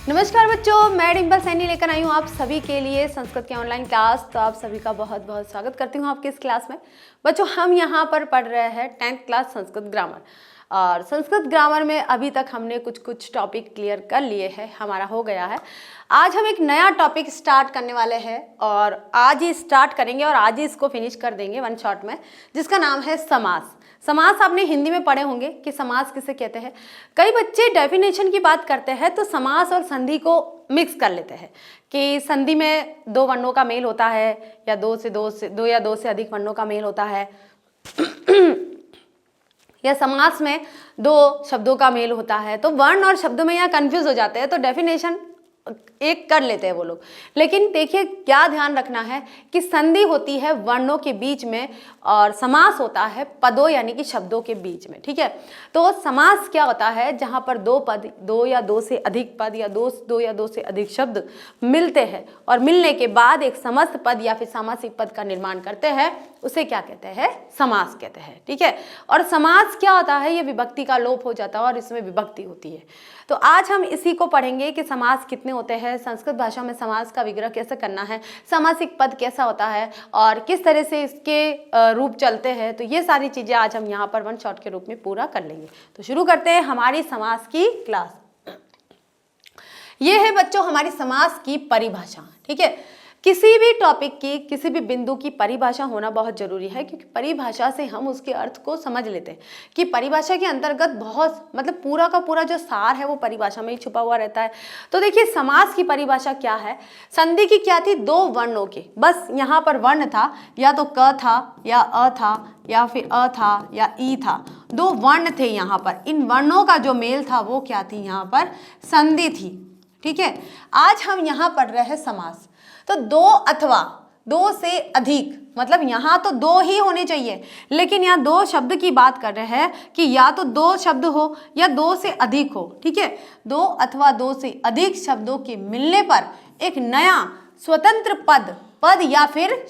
नमस्कार बच्चों, मैं डिम्पल सैनी लेकर आई हूँ आप सभी के लिए संस्कृत की ऑनलाइन क्लास। तो आप सभी का बहुत बहुत स्वागत करती हूँ आपके इस क्लास में। बच्चों, हम यहाँ पर पढ़ रहे हैं 10th क्लास संस्कृत ग्रामर। और संस्कृत ग्रामर में अभी तक हमने कुछ टॉपिक क्लियर कर लिए हैं, हमारा हो गया है। आज हम एक नया टॉपिक स्टार्ट करने वाले हैं और आज ही स्टार्ट करेंगे और आज ही इसको फिनिश कर देंगे वन शॉट में, जिसका नाम है समास। समास आपने हिंदी में पढ़े होंगे कि समास किसे कहते हैं। कई बच्चे डेफिनेशन की बात करते हैं तो समास और संधि को मिक्स कर लेते हैं कि संधि में दो वर्णों का मेल होता है या दो या दो से अधिक वर्णों का मेल होता है या समास में दो शब्दों का मेल होता है। तो वर्ण और शब्दों में यहाँ कंफ्यूज हो जाते हैं, तो डेफिनेशन एक कर लेते हैं वो लोग। लेकिन देखिए क्या ध्यान रखना है कि संधि होती है वर्णों के बीच में और समास होता है पदों यानी कि शब्दों के बीच में। ठीक है, तो समास क्या होता है, जहां पर दो पद, दो या दो से अधिक पद या दो या दो से अधिक शब्द मिलते हैं और मिलने के बाद एक समस्त पद या फिर सामासिक पद का निर्माण करते हैं, उसे क्या कहते हैं, समास कहते हैं। ठीक है, और समास क्या होता है, ये विभक्ति का लोप हो जाता है और इसमें विभक्ति होती है। तो आज हम इसी को पढ़ेंगे कि समास कितने होते हैं, संस्कृत भाषा में समास का विग्रह कैसे करना है, सामासिक पद कैसा होता है और किस तरह से इसके रूप चलते हैं। तो ये सारी चीजें आज हम यहाँ पर वन शॉट के रूप में पूरा कर लेंगे। तो शुरू करते हैं हमारी समास की क्लास। ये है बच्चों हमारी समास की परिभाषा। ठीक है, किसी भी टॉपिक की, किसी भी बिंदु की परिभाषा होना बहुत जरूरी है, क्योंकि परिभाषा से हम उसके अर्थ को समझ लेते हैं कि परिभाषा के अंतर्गत बहुत मतलब पूरा का पूरा जो सार है वो परिभाषा में ही छुपा हुआ रहता है। तो देखिए समास की परिभाषा क्या है। संधि की क्या थी, दो वर्णों की, बस यहाँ पर वर्ण था, या तो क था या अ था या फिर अ था या ई था, दो वर्ण थे यहाँ पर। इन वर्णों का जो मेल था वो क्या थी, यहाँ पर संधि थी। ठीक है, आज हम यहाँ पढ़ रहे हैं समास। तो दो अथवा दो से अधिक, मतलब यहाँ तो दो ही होने चाहिए, लेकिन यहाँ दो शब्द की बात कर रहे हैं कि या तो दो शब्द हो या दो से अधिक हो। ठीक है, दो अथवा दो से अधिक शब्दों के मिलने पर एक नया स्वतंत्र पद या फिर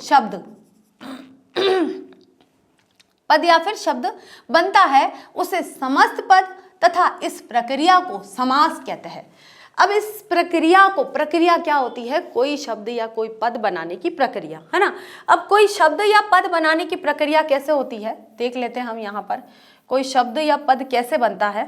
शब्द बनता है, उसे समस्त पद तथा इस प्रक्रिया को समास कहते हैं। अब इस प्रक्रिया क्या होती है, कोई शब्द या कोई पद बनाने की प्रक्रिया, है ना। अब कोई शब्द या पद बनाने की प्रक्रिया कैसे होती है देख लेते हैं हम। यहाँ पर कोई शब्द या पद कैसे बनता है,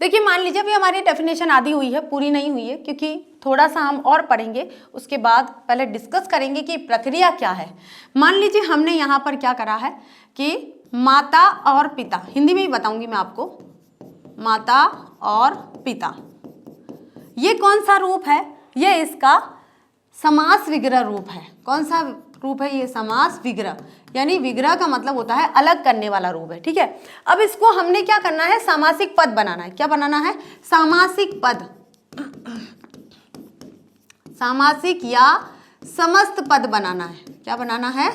देखिए मान लीजिए अभी हमारी डेफिनेशन आधी हुई है, पूरी नहीं हुई है, क्योंकि थोड़ा सा हम और पढ़ेंगे, उसके बाद पहले डिस्कस करेंगे कि प्रक्रिया क्या है। मान लीजिए हमने यहाँ पर क्या करा है कि माता और पिता, हिंदी में ही बताऊंगी मैं आपको, माता और पिता, ये कौन सा रूप है, ये इसका समास विग्रह रूप है। कौन सा रूप है ये, समास विग्रह, यानी विग्रह का मतलब होता है अलग करने वाला रूप है। ठीक है, अब इसको हमने क्या करना है, सामासिक पद बनाना है। क्या बनाना है, सामासिक पद, सामासिक या समस्त पद बनाना है। क्या बनाना है,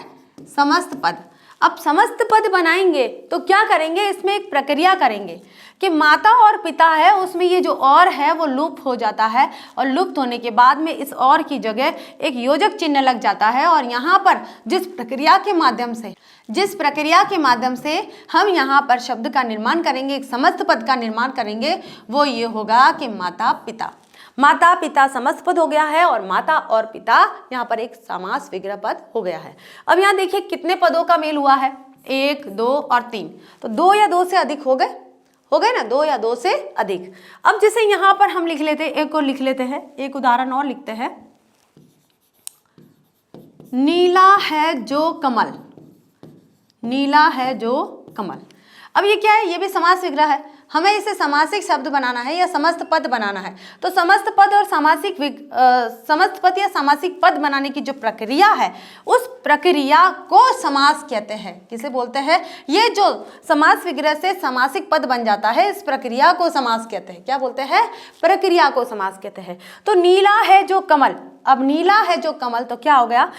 समस्त पद। अब समस्त पद बनाएंगे तो क्या करेंगे, इसमें एक प्रक्रिया करेंगे कि माता और पिता है, उसमें ये जो और है वो लुप्त हो जाता है और लुप्त होने के बाद में इस और की जगह एक योजक चिन्ह लग जाता है। और यहाँ पर जिस प्रक्रिया के माध्यम से हम यहाँ पर शब्द का निर्माण करेंगे, एक समस्त पद का निर्माण करेंगे, वो ये होगा कि माता पिता समस्त पद हो गया है और माता और पिता यहाँ पर एक समास विग्रह पद हो गया है। अब यहाँ देखिए कितने पदों का मेल हुआ है, 1, 2 और 3, तो 2 या 2 से अधिक हो गए ना, 2 या 2 से अधिक। अब जैसे यहाँ पर हम लिख लेते हैं, एक और लिख लेते हैं, एक उदाहरण और लिखते हैं, नीला है जो कमल, नीला है जो कमल। अब ये क्या है, ये भी समास विग्रह है, हमें इसे सामासिक शब्द बनाना है या समस्त पद बनाना है। तो समस्त पद और समस्त पद या सामासिक पद बनाने की जो प्रक्रिया है, उस प्रक्रिया को समास कहते हैं। किसे बोलते हैं, ये जो समास विग्रह से सामासिक पद बन जाता है, इस प्रक्रिया को समास कहते हैं। क्या बोलते हैं, प्रक्रिया को समास कहते हैं। तो नीला है जो कमल, अब नीला है जो कमल, तो क्या हो गया,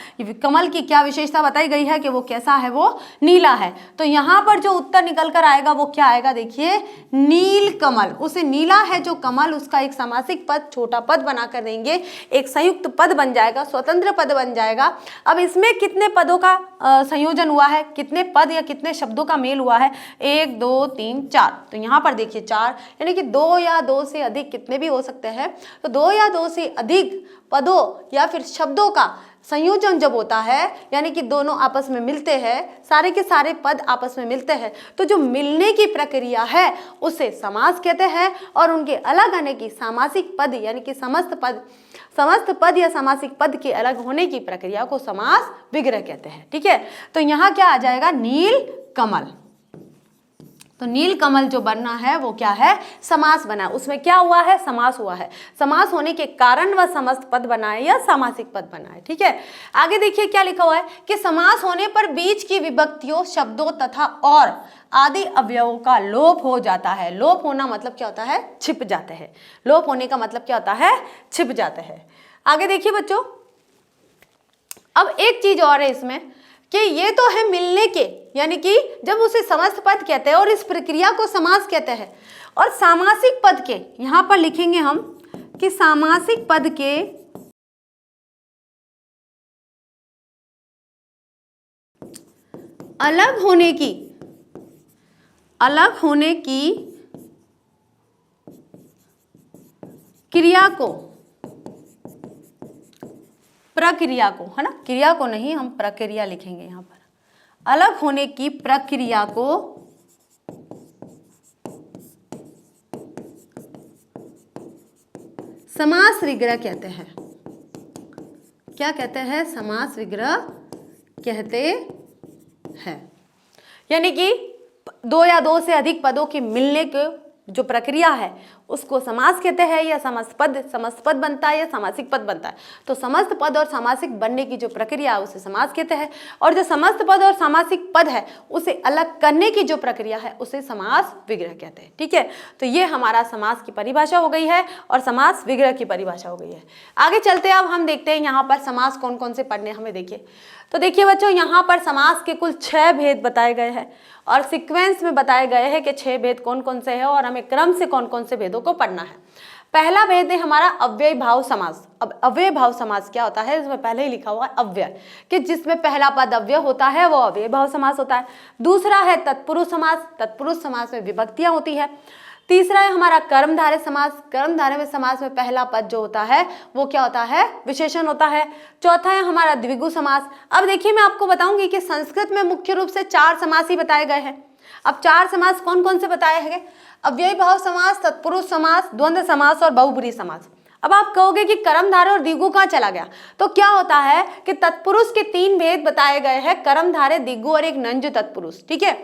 कमल की क्या विशेषता बताई गई है कि वो कैसा है, वो नीला है। तो यहाँ पर जो उत्तर निकल कर आएगा वो क्या आएगा, देखिए नील कमल। उसे नीला है जो कमल, उसका एक समासिक पद, छोटा पद बना कर देंगे, एक संयुक्त पद बन जाएगा, स्वतंत्र पद बन जाएगा। अब इसमें कितने पदों का संयोजन हुआ है, कितने पद या कितने शब्दों का मेल हुआ है, 1 2 3 4। तो यहाँ पर देखिए 4, यानी कि 2 या 2 से अधिक कितने भी हो सकते हैं। तो 2 या 2 से अधिक पदों या फिर शब्दों का संयोजन जब होता है, यानी कि दोनों आपस में मिलते हैं, सारे के सारे पद आपस में मिलते हैं, तो जो मिलने की प्रक्रिया है उसे समास कहते हैं। और उनके अलग आने की सामासिक पद, यानी कि समस्त पद या सामासिक पद के अलग होने की प्रक्रिया को समास विग्रह कहते हैं। ठीक है, तो यहाँ क्या आ जाएगा, नील कमल। तो नील कमल जो बनना है वो क्या है, समास बना। उसमें क्या हुआ है, समास हुआ है। समास होने के कारण वह समस्त पद बनाए या सामासिक पद बनाए। ठीक है, आगे देखिए क्या लिखा हुआ है कि समास होने पर बीच की विभक्तियों, शब्दों तथा और आदि अवयवों का लोप हो जाता है। लोप होना मतलब क्या होता है, छिप जाते हैं। लोप होने का मतलब क्या होता है, छिप जाते हैं। आगे देखिए बच्चों, अब एक चीज और है इसमें कि ये तो है मिलने के, यानी कि जब उसे समस्त पद कहते हैं और इस प्रक्रिया को समास कहते हैं। और सामासिक पद के, यहां पर लिखेंगे हम कि सामासिक पद के अलग होने की क्रिया को, प्रक्रिया को, है ना, क्रिया को नहीं, हम प्रक्रिया लिखेंगे यहां पर। अलग होने की प्रक्रिया को समास विग्रह कहते हैं। क्या कहते हैं, समास विग्रह कहते हैं। यानी कि 2 या 2 से अधिक पदों के मिलने के जो प्रक्रिया है उसको समास कहते हैं, या समस्त पद बनता है या सामासिक पद बनता है। तो समस्त पद और सामासिक बनने की जो प्रक्रिया है उसे समास कहते हैं, और जो समस्त पद और सामासिक पद है उसे अलग करने की जो प्रक्रिया है उसे समास विग्रह कहते हैं। ठीक है, तो ये हमारा समास की परिभाषा हो गई है और समास विग्रह की परिभाषा हो गई है। आगे चलते हैं, अब हम देखते हैं यहाँ पर समास कौन कौन से पढ़ने हमें। देखिए, तो देखिए बच्चों, यहाँ पर समास के कुल 6 भेद बताए गए हैं और सीक्वेंस में बताए गए हैं कि 6 भेद कौन कौन से हैं और हमें क्रम से कौन कौन से भेदों को पढ़ना है। पहला भेद है हमारा अव्यय भाव समास। अब अव्यय भाव समास क्या होता है, इसमें पहले ही लिखा हुआ है अव्यय, कि जिसमें पहला पद अव्यय होता है वो अव्यय भाव समास होता है। दूसरा है तत्पुरुष समास, तत्पुरुष समास में विभक्तियां होती है। तीसरा है हमारा कर्मधारय समास, कर्मधारय समास में पहला पद जो होता है वो क्या होता है, विशेषण होता है। चौथा है हमारा द्विगु समास। अब देखिए, मैं आपको बताऊंगी कि संस्कृत में मुख्य रूप से 4 समास ही बताए गए हैं। अब 4 समास कौन कौन से बताए हैं, अव्यय भाव समास, तत्पुरुष समास, द्वंद्व समास और बहुब्रीहि समास। अब आप कहोगे कि कर्मधारय और द्विगु कहाँ चला गया, तो क्या होता है कि तत्पुरुष के 3 भेद बताए गए हैं, कर्मधारय, द्विगु और एक नंज तत्पुरुष। ठीक है,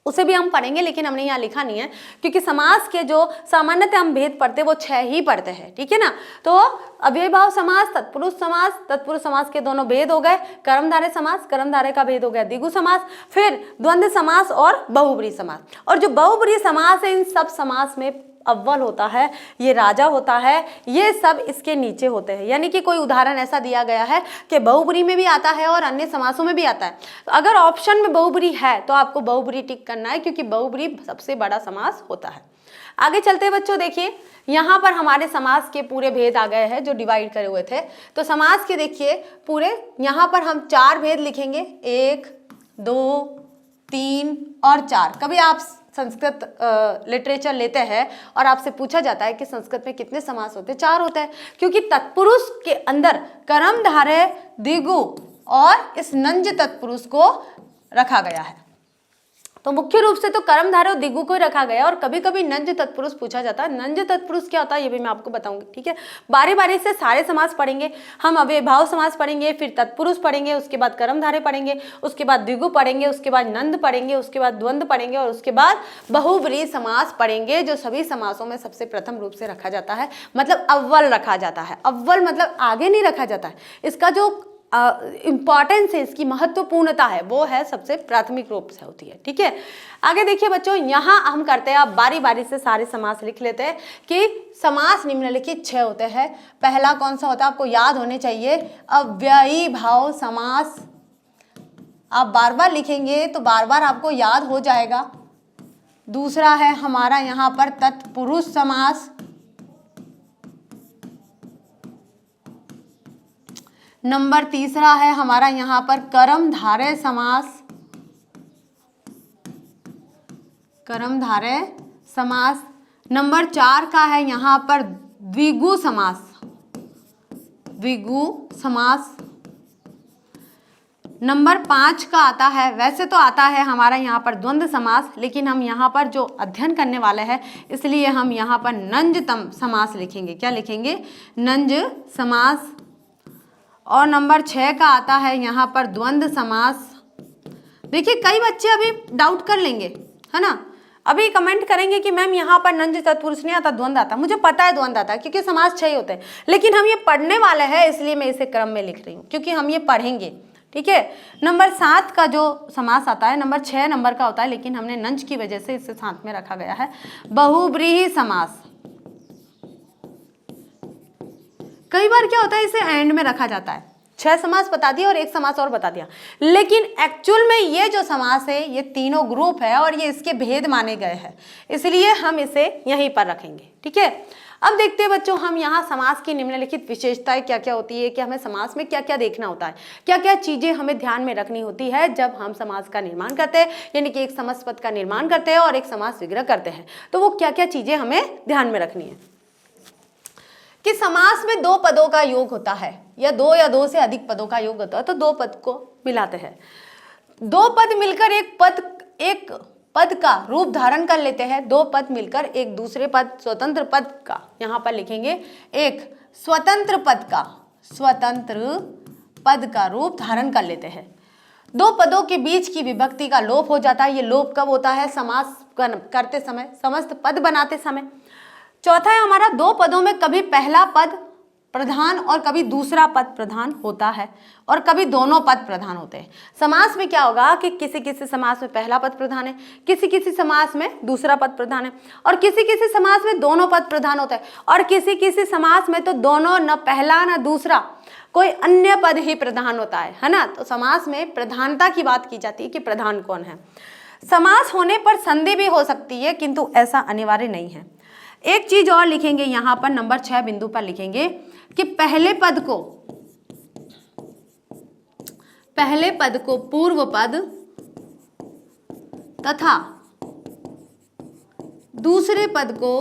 उसे भी हम पढ़ेंगे, लेकिन हमने यहाँ लिखा नहीं है क्योंकि समास के जो सामान्यतः हम भेद पढ़ते हैं वो 6 ही पढ़ते हैं। ठीक है ना, तो अव्यय भाव समास, तत्पुरुष समास के दोनों भेद हो गए, कर्मधारय समास, कर्मधारय का भेद हो गया द्विगु समास, फिर द्वंद्व समास और बहुब्रीहि समास। और जो बहुब्रीहि समास है इन सब समास में अव्वल होता है, ये राजा होता है, ये सब इसके नीचे होते हैं। यानी कि कोई उदाहरण ऐसा दिया गया है कि बहुब्रीहि में भी आता है और अन्य समासों में भी आता है, तो अगर ऑप्शन में बहुब्रीहि है तो आपको बहुब्रीहि टिक करना है, क्योंकि बहुब्रीहि सबसे बड़ा समास होता है। आगे चलते हैं बच्चों, देखिए यहाँ पर हमारे समास के पूरे भेद आ गए हैं जो डिवाइड करे हुए थे। तो समास के देखिए पूरे, यहाँ पर हम 4 भेद लिखेंगे, 1 2 3 और 4। कभी आप संस्कृत लिटरेचर लेते हैं और आपसे पूछा जाता है कि संस्कृत में कितने समास होते हैं, 4 होते हैं, क्योंकि तत्पुरुष के अंदर कर्मधारय, द्विगु और इस नंज तत्पुरुष को रखा गया है। तो मुख्य रूप से तो कर्मधारय और द्विगु को ही रखा गया, और कभी कभी नंज तत्पुरुष पूछा जाता है। नंज तत्पुरुष क्या होता है ये भी मैं आपको बताऊंगी। ठीक है, बारी बारी से सारे समास पढ़ेंगे हम। अव्यय भाव समास पढ़ेंगे, फिर तत्पुरुष पढ़ेंगे, उसके बाद कर्मधारय पढ़ेंगे, उसके बाद द्विगु पढ़ेंगे, उसके बाद नंद पढ़ेंगे, उसके बाद द्वंद्व पढ़ेंगे और उसके बाद बहुब्रीहि समास पढ़ेंगे, जो सभी समासों में सबसे प्रथम रूप से रखा जाता है, मतलब अव्वल रखा जाता है। अव्वल मतलब आगे नहीं रखा जाता है, इसका जो इम्पॉर्टेंस है, इसकी महत्वपूर्णता है, वो है सबसे प्राथमिक रूप से होती है। ठीक है, आगे देखिए बच्चों, यहाँ हम करते हैं, आप बारी बारी से सारे समास लिख लेते हैं कि समास निम्नलिखित 6 होते हैं। पहला कौन सा होता है, आपको याद होने चाहिए, अव्ययी भाव समास। आप बार बार लिखेंगे तो बार बार आपको याद हो जाएगा। दूसरा है हमारा यहाँ पर तत्पुरुष समास। नंबर तीसरा है हमारा यहाँ पर कर्मधारय समास। कर्मधारय समास। नंबर 4 का है यहाँ पर द्विगु समास। द्विगु समास। नंबर 5 का आता है, वैसे तो आता है हमारा यहाँ पर द्वंद्व समास, लेकिन हम यहाँ पर जो अध्ययन करने वाले हैं इसलिए हम यहाँ पर नंजतम समास लिखेंगे। क्या लिखेंगे, नंज समास। और नंबर 6 का आता है यहाँ पर द्वंद्व समास। देखिए कई बच्चे अभी डाउट कर लेंगे, है ना, अभी कमेंट करेंगे कि मैम यहाँ पर नंज तत्पुरुष नहीं आता, द्वंद्व आता। मुझे पता है द्वंद्व आता है क्योंकि समास 6 ही होते हैं, लेकिन हम ये पढ़ने वाले हैं इसलिए मैं इसे क्रम में लिख रही हूँ क्योंकि हम ये पढ़ेंगे। ठीक है, नंबर 7 का जो समास आता है नंबर 6 नंबर का होता है, लेकिन हमने नंज की वजह से इसे साथ में रखा गया है, बहुव्रीहि समास। कई बार क्या होता है इसे एंड में रखा जाता है, 6 समास बता दिया और एक समास और बता दिया, लेकिन एक्चुअल में ये जो समास है ये तीनों ग्रुप है और ये इसके भेद माने गए हैं, इसलिए हम इसे यहीं पर रखेंगे। ठीक है, अब देखते हैं बच्चों हम यहाँ समास की निम्नलिखित विशेषताएं क्या क्या होती है, कि हमें समास में क्या क्या देखना होता है, क्या क्या चीजें हमें ध्यान में रखनी होती है जब हम समास का निर्माण करते हैं, यानी कि एक समास पद का निर्माण करते हैं और एक समास विग्रह करते हैं, तो वो क्या क्या चीजें हमें ध्यान में रखनी है। कि समास में 2 पदों का योग होता है या 2 या 2 से अधिक पदों का योग होता है, तो 2 पद को मिलाते हैं। 2 पद मिलकर एक पद का रूप धारण कर लेते हैं। 2 पद मिलकर एक दूसरे पद स्वतंत्र पद का, यहाँ पर लिखेंगे एक स्वतंत्र पद का रूप धारण कर लेते हैं। 2 पदों के बीच की विभक्ति का लोप हो जाता है। ये लोप कब होता है, समास करते समय, समस्त पद बनाते समय। चौथा है हमारा 2 पदों में कभी पहला पद प्रधान और कभी दूसरा पद प्रधान होता है और कभी दोनों पद प्रधान होते हैं। समास में क्या होगा कि किसी किसी समास में पहला पद प्रधान है, किसी किसी समास में दूसरा पद प्रधान है, और किसी किसी समास में दोनों पद प्रधान होते हैं, और किसी किसी समास में तो दोनों, न पहला न दूसरा, कोई अन्य पद ही प्रधान होता है ना। तो समास में प्रधानता की बात की जाती है कि प्रधान कौन है। समास होने पर संधि भी हो सकती है किंतु ऐसा अनिवार्य नहीं है। एक चीज और लिखेंगे यहाँ पर, नंबर 6 बिंदु पर लिखेंगे कि पहले पद को पूर्व पद तथा दूसरे पद को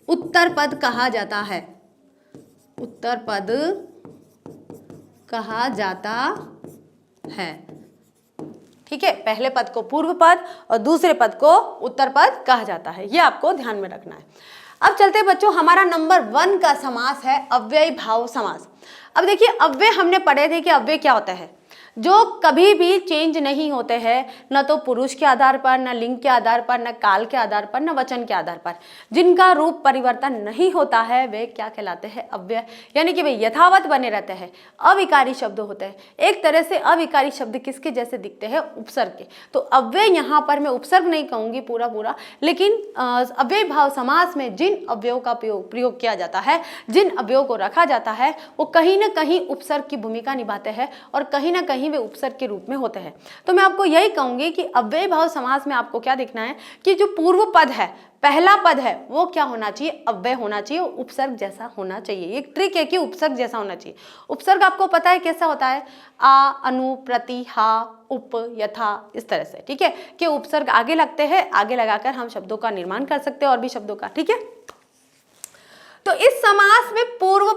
उत्तर पद कहा जाता है। उत्तर पद कहा जाता है। ठीक है, पहले पद को पूर्व पद और दूसरे पद को उत्तर पद कहा जाता है, ये आपको ध्यान में रखना है। अब चलते हैं बच्चों, हमारा नंबर 1 का समास है अव्ययी भाव समास। अब देखिए अव्यय हमने पढ़े थे कि अव्यय क्या होता है, जो कभी भी चेंज नहीं होते हैं, न तो पुरुष के आधार पर, न लिंग के आधार पर, न काल के आधार पर, न वचन के आधार पर, जिनका रूप परिवर्तन नहीं होता है वे क्या कहलाते हैं, अव्यय, यानी कि वे यथावत बने रहते हैं, अविकारी शब्द होते हैं। एक तरह से अविकारी शब्द किसके जैसे दिखते हैं, उपसर्ग के। तो अव्यय यहाँ पर मैं उपसर्ग नहीं कहूंगी पूरा, लेकिन अव्यय भाव समास में जिन अव्ययों का प्रयोग किया जाता है, जिन अव्ययों को रखा जाता है, वो कहीं ना कहीं उपसर्ग की भूमिका निभाते हैं और कहीं ना कहीं वे उपसर्ग के रूप में होते हैं। तो मैं आपको यही कहूंगी कि अव्यय भाव समास में आपको क्या देखना है कि जो पूर्व पद है, पहला पद है, वो क्या होना चाहिए, अव्यय होना चाहिए, उपसर्ग जैसा होना चाहिए। एक ट्रिक है कि उपसर्ग जैसा होना चाहिए। उपसर्ग आपको पता है कैसा होता है, आ, अनु, प्रति, हा, उप, यथा, इस तरह से। ठीक है, कि उपसर्ग आगे लगते हैं, आगे लगाकर हम शब्दों का निर्माण कर सकते हैं और भी शब्दों का। ठीक है, तो इस समास में पूर्व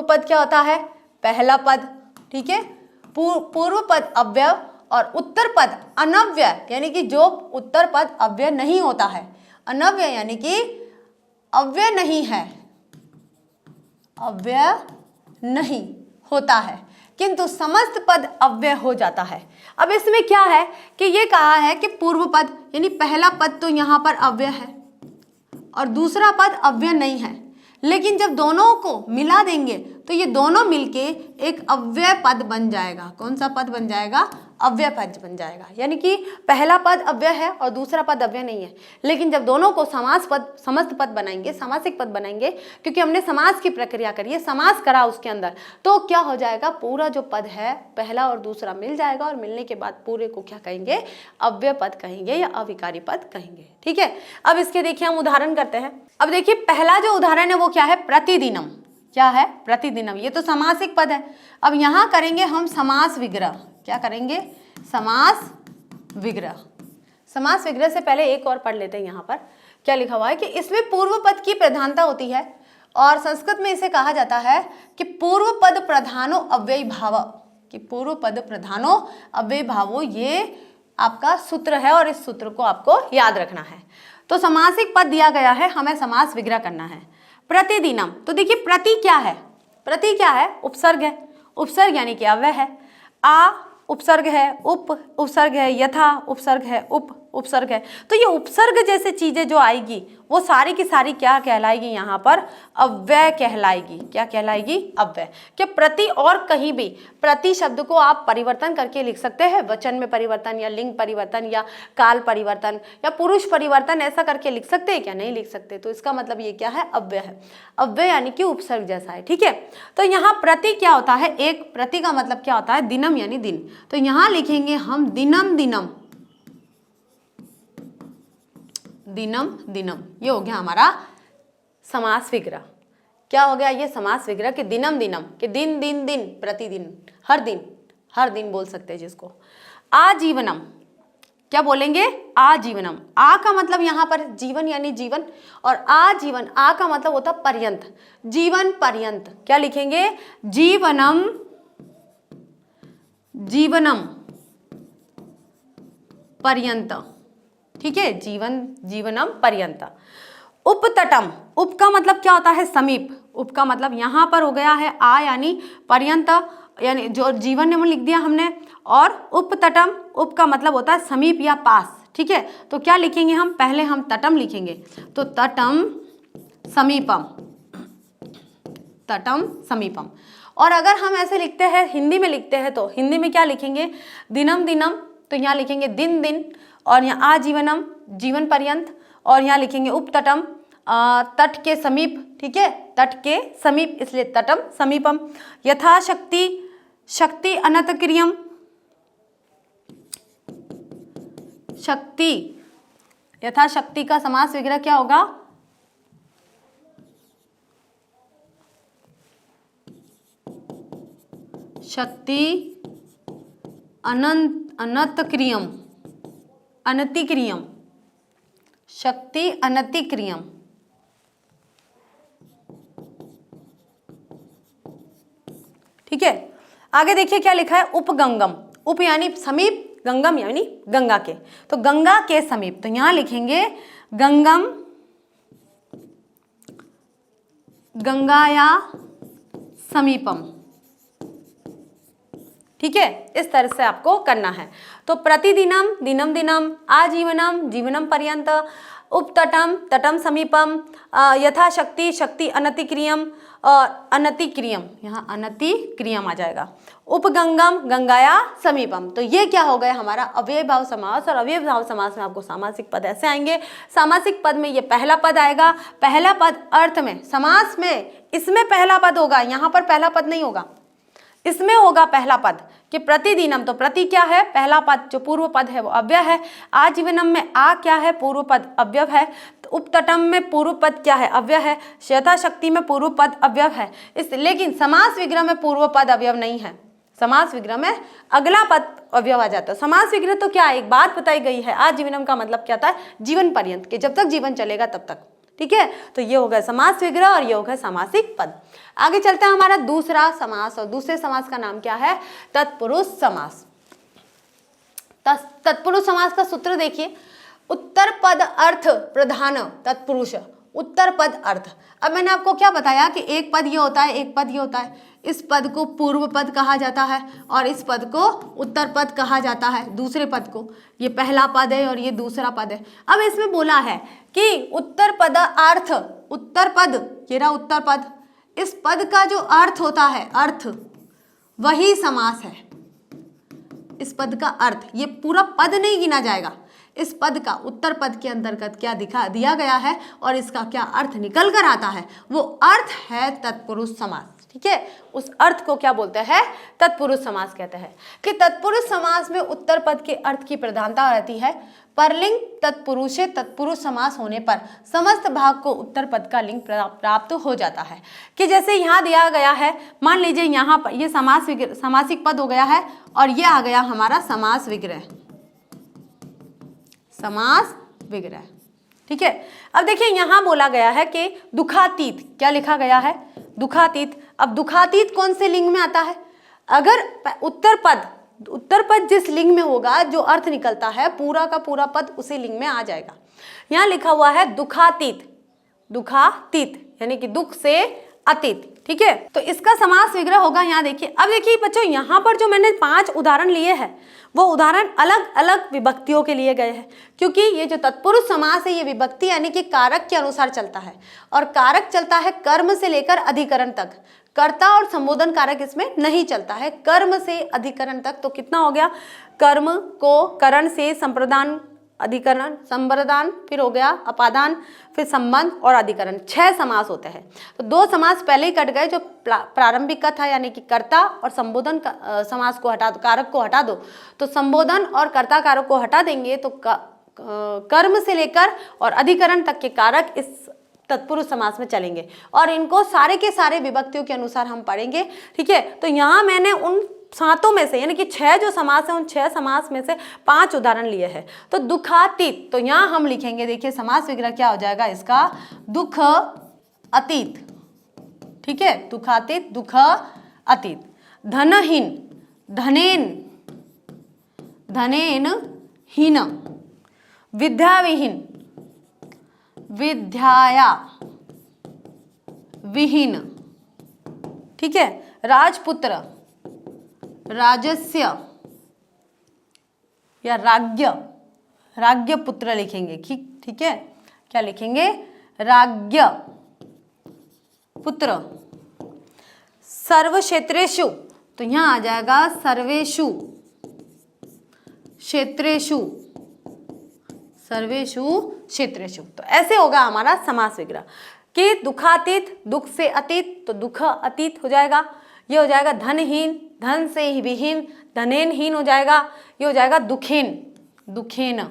पद क्या होता है, पहला पद। ठीक है, पूर्व पद अव्यय और उत्तर पद अनव्यय, यानी कि जो उत्तर पद अव्यय नहीं होता है, अनव्यय यानी कि अव्यय नहीं है, अव्यय नहीं होता है, किंतु समस्त पद अव्यय हो जाता है। अब इसमें क्या है कि ये कहा है कि पूर्व पद यानी पहला पद तो यहाँ पर अव्यय है और दूसरा पद अव्यय नहीं है, लेकिन जब दोनों को मिला देंगे तो ये दोनों मिलके एक अव्यय पद बन जाएगा। कौन सा पद बन जाएगा? अव्यय पद बन जाएगा। यानी कि पहला पद अव्यय है और दूसरा पद अव्यय नहीं है, लेकिन जब दोनों को समास पद, समस्त पद बनाएंगे, सामासिक पद बनाएंगे, क्योंकि हमने समास की प्रक्रिया करी है, समास करा उसके अंदर, तो क्या हो जाएगा? पूरा जो पद है पहला और दूसरा मिल जाएगा और मिलने के बाद पूरे को क्या कहेंगे? अव्यय पद कहेंगे या अविकारी पद कहेंगे। ठीक है, अब इसके देखिए हम उदाहरण करते हैं। अब देखिए पहला जो उदाहरण है वो क्या है? प्रतिदिनम। क्या है? प्रतिदिनम। ये तो समासिक पद है। अब यहाँ करेंगे हम समास विग्रह। क्या करेंगे? समास विग्रह। समास विग्रह से पहले एक और पढ़ लेते हैं। यहाँ पर क्या लिखा हुआ है कि इसमें पूर्व पद की प्रधानता होती है और संस्कृत में इसे कहा जाता है कि पूर्व पद प्रधानो अव्ययी भाव। कि पूर्व पद प्रधानो अव्ययी भावो, ये आपका सूत्र है और इस सूत्र को आपको याद रखना है। तो समासिक पद दिया गया है, हमें समास विग्रह करना है। प्रतिदिनम, तो देखिए प्रति क्या है? प्रति क्या है? उपसर्ग है। उपसर्ग यानी कि अव्यय है। आ उपसर्ग है, उप उपसर्ग है, यथा उपसर्ग है, उप उपसर्ग है। तो ये उपसर्ग जैसे चीजें जो आएगी वो सारी की सारी क्या कहलाएगी? यहाँ पर अव्यय कहलाएगी। क्या कहलाएगी? अव्यय। क्या प्रति और कहीं भी प्रति शब्द को आप परिवर्तन करके लिख सकते हैं? वचन में परिवर्तन या लिंग परिवर्तन या काल परिवर्तन या पुरुष परिवर्तन, ऐसा करके लिख सकते हैं क्या? नहीं लिख सकते। तो इसका मतलब ये क्या है? अव्यय है। अव्यय यानी कि उपसर्ग जैसा है। ठीक है, तो यहाँ प्रति क्या होता है? एक प्रति का मतलब क्या होता है? दिनम यानी दिन। तो यहाँ लिखेंगे हम दिनम दिनम, दिनम दिनम। ये हो गया हमारा समास विग्रह। क्या हो गया? ये समास विग्रह कि दिनम दिनम, कि दिन दिन दिन, प्रतिदिन, हर दिन, हर दिन बोल सकते हैं जिसको। आजीवनम, क्या बोलेंगे? आजीवनम। आ का मतलब यहाँ पर जीवन यानी जीवन, और आजीवन, आ का मतलब होता पर्यंत, जीवन पर्यंत। क्या लिखेंगे? जीवनम, जीवनम पर्यंत। ठीक है, जीवन जीवनम पर्यंत। उपतटम, उप का मतलब क्या होता है? समीप। उप का मतलब यहाँ पर हो गया है आ यानी पर्यंत, यानी जो जीवन में लिख दिया हमने, और उपतटम, उप का मतलब होता है समीप या पास। ठीक है, तो क्या लिखेंगे हम? पहले हम तटम लिखेंगे, तो तटम समीपम, तटम समीपम। और अगर हम ऐसे लिखते हैं, हिंदी में लिखते हैं, तो हिंदी में क्या लिखेंगे? दिनम दिनम, तो यहाँ लिखेंगे दिन दिन, और यहाँ आजीवनम जीवन पर्यंत, और यहाँ लिखेंगे उपतटम तट के समीप। ठीक है, तट के समीप, इसलिए तटम समीपम। यथाशक्ति, शक्ति अनतक्रियम, शक्ति, यथाशक्ति का समास विग्रह क्या होगा? शक्ति अनतक्रियम, अनतिक्रियम, शक्ति अनतिक्रियम। ठीक है, आगे देखिए क्या लिखा है? उपगंगम, उप यानी समीप, गंगम यानी गंगा के, तो गंगा के समीप, तो यहां लिखेंगे गंगम, गंगाया समीपम। ठीक है, इस तरह से आपको करना है। तो प्रतिदिनम, दिनम दिनम, आजीवनम, जीवनम पर्यंत, उपतटम, तटम समीपम, यथाशक्ति, शक्ति अनतिक्रियम, और अनतिक्रियम, यहाँ अनतिक्रियम आ जाएगा, उपगंगम, गंगाया समीपम। तो ये क्या हो गया? हमारा अव्यय भाव समास। और अव्यय भाव समास में आपको सामासिक पद ऐसे आएंगे। सामासिक पद में ये पहला पद आएगा। पहला पद अर्थ में, समास में इसमें पहला पद होगा, यहाँ पर पहला पद नहीं होगा, इसमें होगा पहला पद। कि प्रतिदिनम, तो प्रति क्या है? पहला पद, जो पूर्व पद है वो अव्यय है। आजीवनम में आ क्या है? पूर्व पद अव्यय है। तो उपतटम में पूर्व पद क्या है? अव्यय है। यथाशक्ति में पूर्व पद अव्यय है। लेकिन समास विग्रह में पूर्व पद अव्यय नहीं है। समास विग्रह में अगला पद अव्यय आ जाता है। समास विग्रह तो क्या है? एक बात बताई गई है। आजीवनम का मतलब क्या था? जीवन पर्यंत, के जब तक जीवन चलेगा तब तक। ठीक है, तो ये हो गया समास विग्रह और ये हो गया सामासिक पद। आगे चलते हैं हमारा दूसरा समास, और दूसरे समास का नाम क्या है? तत्पुरुष समास। तत्पुरुष समास का सूत्र देखिए, उत्तर पद अर्थ प्रधान तत्पुरुष, उत्तर पद अर्थ। अब मैंने आपको क्या बताया कि एक पद ये होता है, एक पद ये होता है। इस पद को पूर्व पद कहा जाता है और इस पद को उत्तर पद कहा जाता है। दूसरे पद को, ये पहला पद है और ये दूसरा पद है। अब इसमें बोला है कि उत्तर पद अर्थ उत्तर पद, ये रहा उत्तर पद, इस पद का जो अर्थ होता है, अर्थ, वही समास है। इस पद का अर्थ, ये पूरा पद नहीं गिना जाएगा, इस पद का, उत्तर पद के अंतर्गत क्या दिया गया है और इसका क्या अर्थ निकल कर आता है, वो अर्थ है तत्पुरुष समास। ठीक है, उस अर्थ को क्या बोलते हैं, तत्पुरुष समास कहते हैं। कि तत्पुरुष समास में उत्तर पद के अर्थ की प्रधानता रहती है। परलिंग तत्पुरुषे तत्पुरुष समास होने पर समस्त भाग को उत्तर पद का लिंग प्राप्त हो जाता है। कि जैसे यहाँ दिया गया है, मान लीजिए यहाँ पर ये समासिक पद हो गया है और ये आ गया हमारा समास विग्रह, समास विग्रह। ठीक है, अब देखिए यहाँ बोला गया है कि दुखातीत, क्या लिखा गया है, दुखातीत। अब दुखातीत कौन से लिंग में आता है, अगर उत्तर पद जिस लिंग में होगा, जो अर्थ निकलता है पूरा का पूरा पद उसी लिंग में आ जाएगा। यहाँ लिखा हुआ है दुखातीत, दुखातीत यानी कि दुख से अतीत। ठीक है, तो इसका समास विग्रह होगा, यहाँ देखिए। अब देखिए बच्चों, यहाँ पर जो मैंने 5 उदाहरण लिए हैं, वो उदाहरण अलग अलग विभक्तियों के लिए गए हैं, क्योंकि ये जो तत्पुरुष समास है ये विभक्ति यानी कि कारक के अनुसार चलता है, और कारक चलता है कर्म से लेकर अधिकरण तक। कर्ता और संबोधन कारक इसमें नहीं चलता है, कर्म से अधिकरण तक। तो कितना हो गया, कर्म को करण से संप्रदान, अधिकरण, संप्रदान, फिर हो गया अपादान, फिर संबंध और अधिकरण, 6 समास होते हैं। तो 2 समास पहले ही कट गए, जो प्रारंभिक का था यानी कि कर्ता और संबोधन समास को हटा दो, कारक को हटा दो, तो संबोधन और कर्ता कारक को हटा देंगे तो कर्म से लेकर और अधिकरण तक के कारक इस तत्पुरुष समास में चलेंगे, और इनको सारे के सारे विभक्तियों के अनुसार हम पढ़ेंगे। ठीक है, तो यहाँ मैंने उन 7 में से यानी कि 6 जो समास है, उन 6 समास में से 5 उदाहरण लिए हैं। तो दुखातीत, तो यहाँ हम लिखेंगे, देखिए समास विग्रह क्या हो जाएगा इसका, दुख अतीत। ठीक है, दुखातीत, दुख अतीत। धनहीन, धनेन, धनेन हीन। विद्याविहीन, विद्याया विहीन। ठीक है, राजपुत्र, राजस्य या राज्ञ, राज्ञ पुत्र लिखेंगे। ठीक है, क्या लिखेंगे, राज्ञ पुत्र। सर्वक्षेत्रेषु, तो यहां आ जाएगा सर्वेषु क्षेत्रेषु, सर्वेषु क्षेत्रेषु। तो ऐसे होगा हमारा समास विग्रह कि दुखातीत, दुख से अतीत, तो दुख अतीत हो जाएगा। ये हो जाएगा धनहीन, धन से ही विहीन, धनेनहीन हो जाएगा। ये हो जाएगा दुखेन, दुखेन,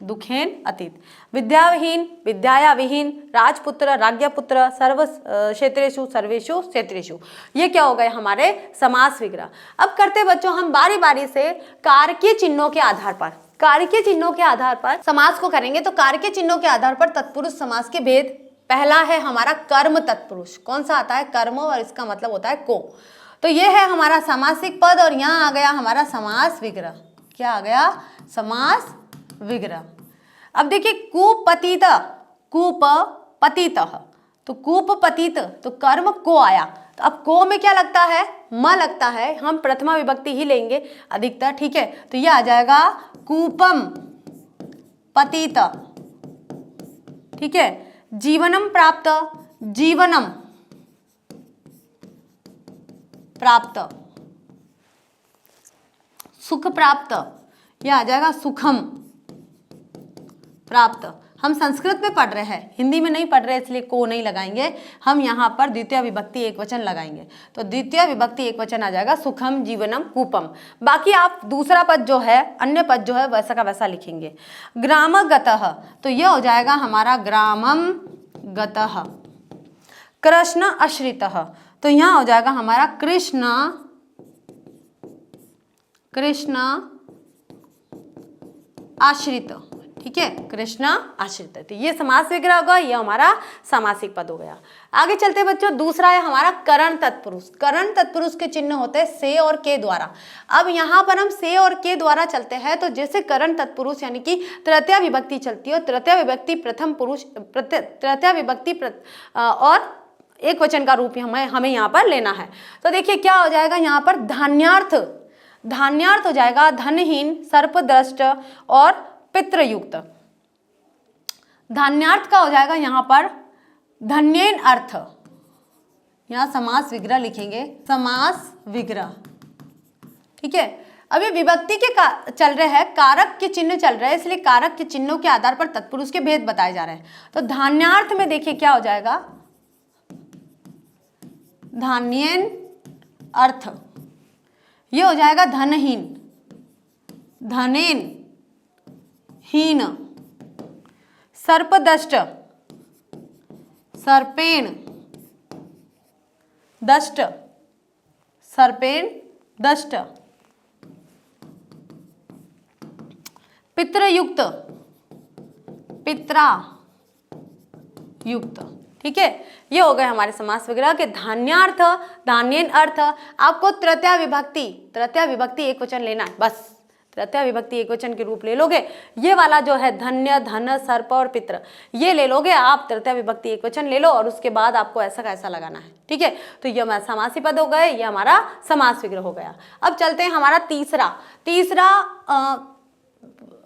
दुखेन अतीत। विद्याविहीन, विद्याया विहीन, राजपुत्र, राज्ञपुत्र, सर्व क्षेत्रेषु, सर्वेषु क्षेत्रेषु। ये क्या हो गए हमारे समास विग्रह। अब करते बच्चों हम बारी बारी से कारकीय चिन्हों के आधार पर, कारकीय चिन्हों के आधार पर समास को करेंगे। तो कारकीय चिन्हों के आधार पर तत्पुरुष समास के भेद। पहला है हमारा कर्म तत्पुरुष, कौन सा आता है, कर्म, और इसका मतलब होता है को। तो ये है हमारा समासिक पद, और यहाँ आ गया हमारा समास विग्रह। क्या आ गया, समास विग्रह। अब देखिए कुपतित, कूपपतित, तो कूपपतित, तो कर्म को आया। तो अब को में क्या लगता है, म लगता है, हम प्रथमा विभक्ति ही लेंगे अधिकतर। ठीक है, तो ये आ जाएगा कूपम पतित। ठीक है, जीवनम प्राप्त, जीवनम प्राप्त, सुख प्राप्त, यह आ जाएगा सुखम प्राप्त। हम संस्कृत में पढ़ रहे हैं, हिंदी में नहीं पढ़ रहे, इसलिए को नहीं लगाएंगे, हम यहाँ पर द्वितीय विभक्ति एकवचन लगाएंगे। तो द्वितीय विभक्ति एकवचन आ जाएगा सुखम, जीवनम, कूपम। बाकी आप दूसरा पद जो है, अन्य पद जो है वैसा का वैसा लिखेंगे। ग्रामगतः, तो यह हो जाएगा हमारा ग्रामम गतः। कृष्ण आश्रितः, तो यहाँ हो जाएगा हमारा कृष्ण, कृष्ण आश्रित। ठीक है, कृष्ण आश्रित। तो ये समास विग्रह होगा, ये हमारा समासिक पद हो गया। आगे चलते बच्चों, दूसरा है हमारा करण तत्पुरुष। करण तत्पुरुष के चिन्ह होते हैं से और के द्वारा। अब यहाँ पर हम से और के द्वारा चलते हैं, तो जैसे करण तत्पुरुष यानी कि तृतीया विभक्ति चलती है, तृतीया विभक्ति प्रथम पुरुष, तृतीया विभक्ति और एक वचन का रूप हमें यहाँ पर लेना है। तो देखिए क्या हो जाएगा यहाँ पर, धान्यार्थ, धान्यार्थ हो जाएगा धनहीन, सर्पदृष्ट और पितृयुक्त। धान्यार्थ का हो जाएगा यहाँ पर धन्येन अर्थ, यहाँ समास विग्रह लिखेंगे, समास विग्रह। ठीक है, अभी विभक्ति के चल रहे हैं, कारक के चिन्ह चल रहे हैं, इसलिए कारक के चिन्हों के आधार पर तत्पुरुष के भेद बताए जा रहे हैं। तो धान्यार्थ में देखिए क्या हो जाएगा, धान्येन अर्थ, ये हो जाएगा धनहीन, धनेन हीन, सर्पदष्ट, सर्पेण दष्ट, सर्पेण दष्ट, पितृयुक्त, पित्रा युक्त। ठीक है, ये हो गए हमारे समास विग्रह के धान्यार्थ, धान्येन अर्थ। आपको तृतीया विभक्ति एक वचन लेना है, बस तृतीया विभक्ति एक वचन के रूप ले लोगे। ये वाला जो है धन्य, धन, सर्प और पितृ, ये ले लोगे आप, तृतीया विभक्ति एक वचन ले लो और उसके बाद आपको ऐसा कैसा लगाना है। ठीक है, तो ये हमारा समासी पद हो गए, ये हमारा समास विग्रह हो गया। अब चलते हैं हमारा तीसरा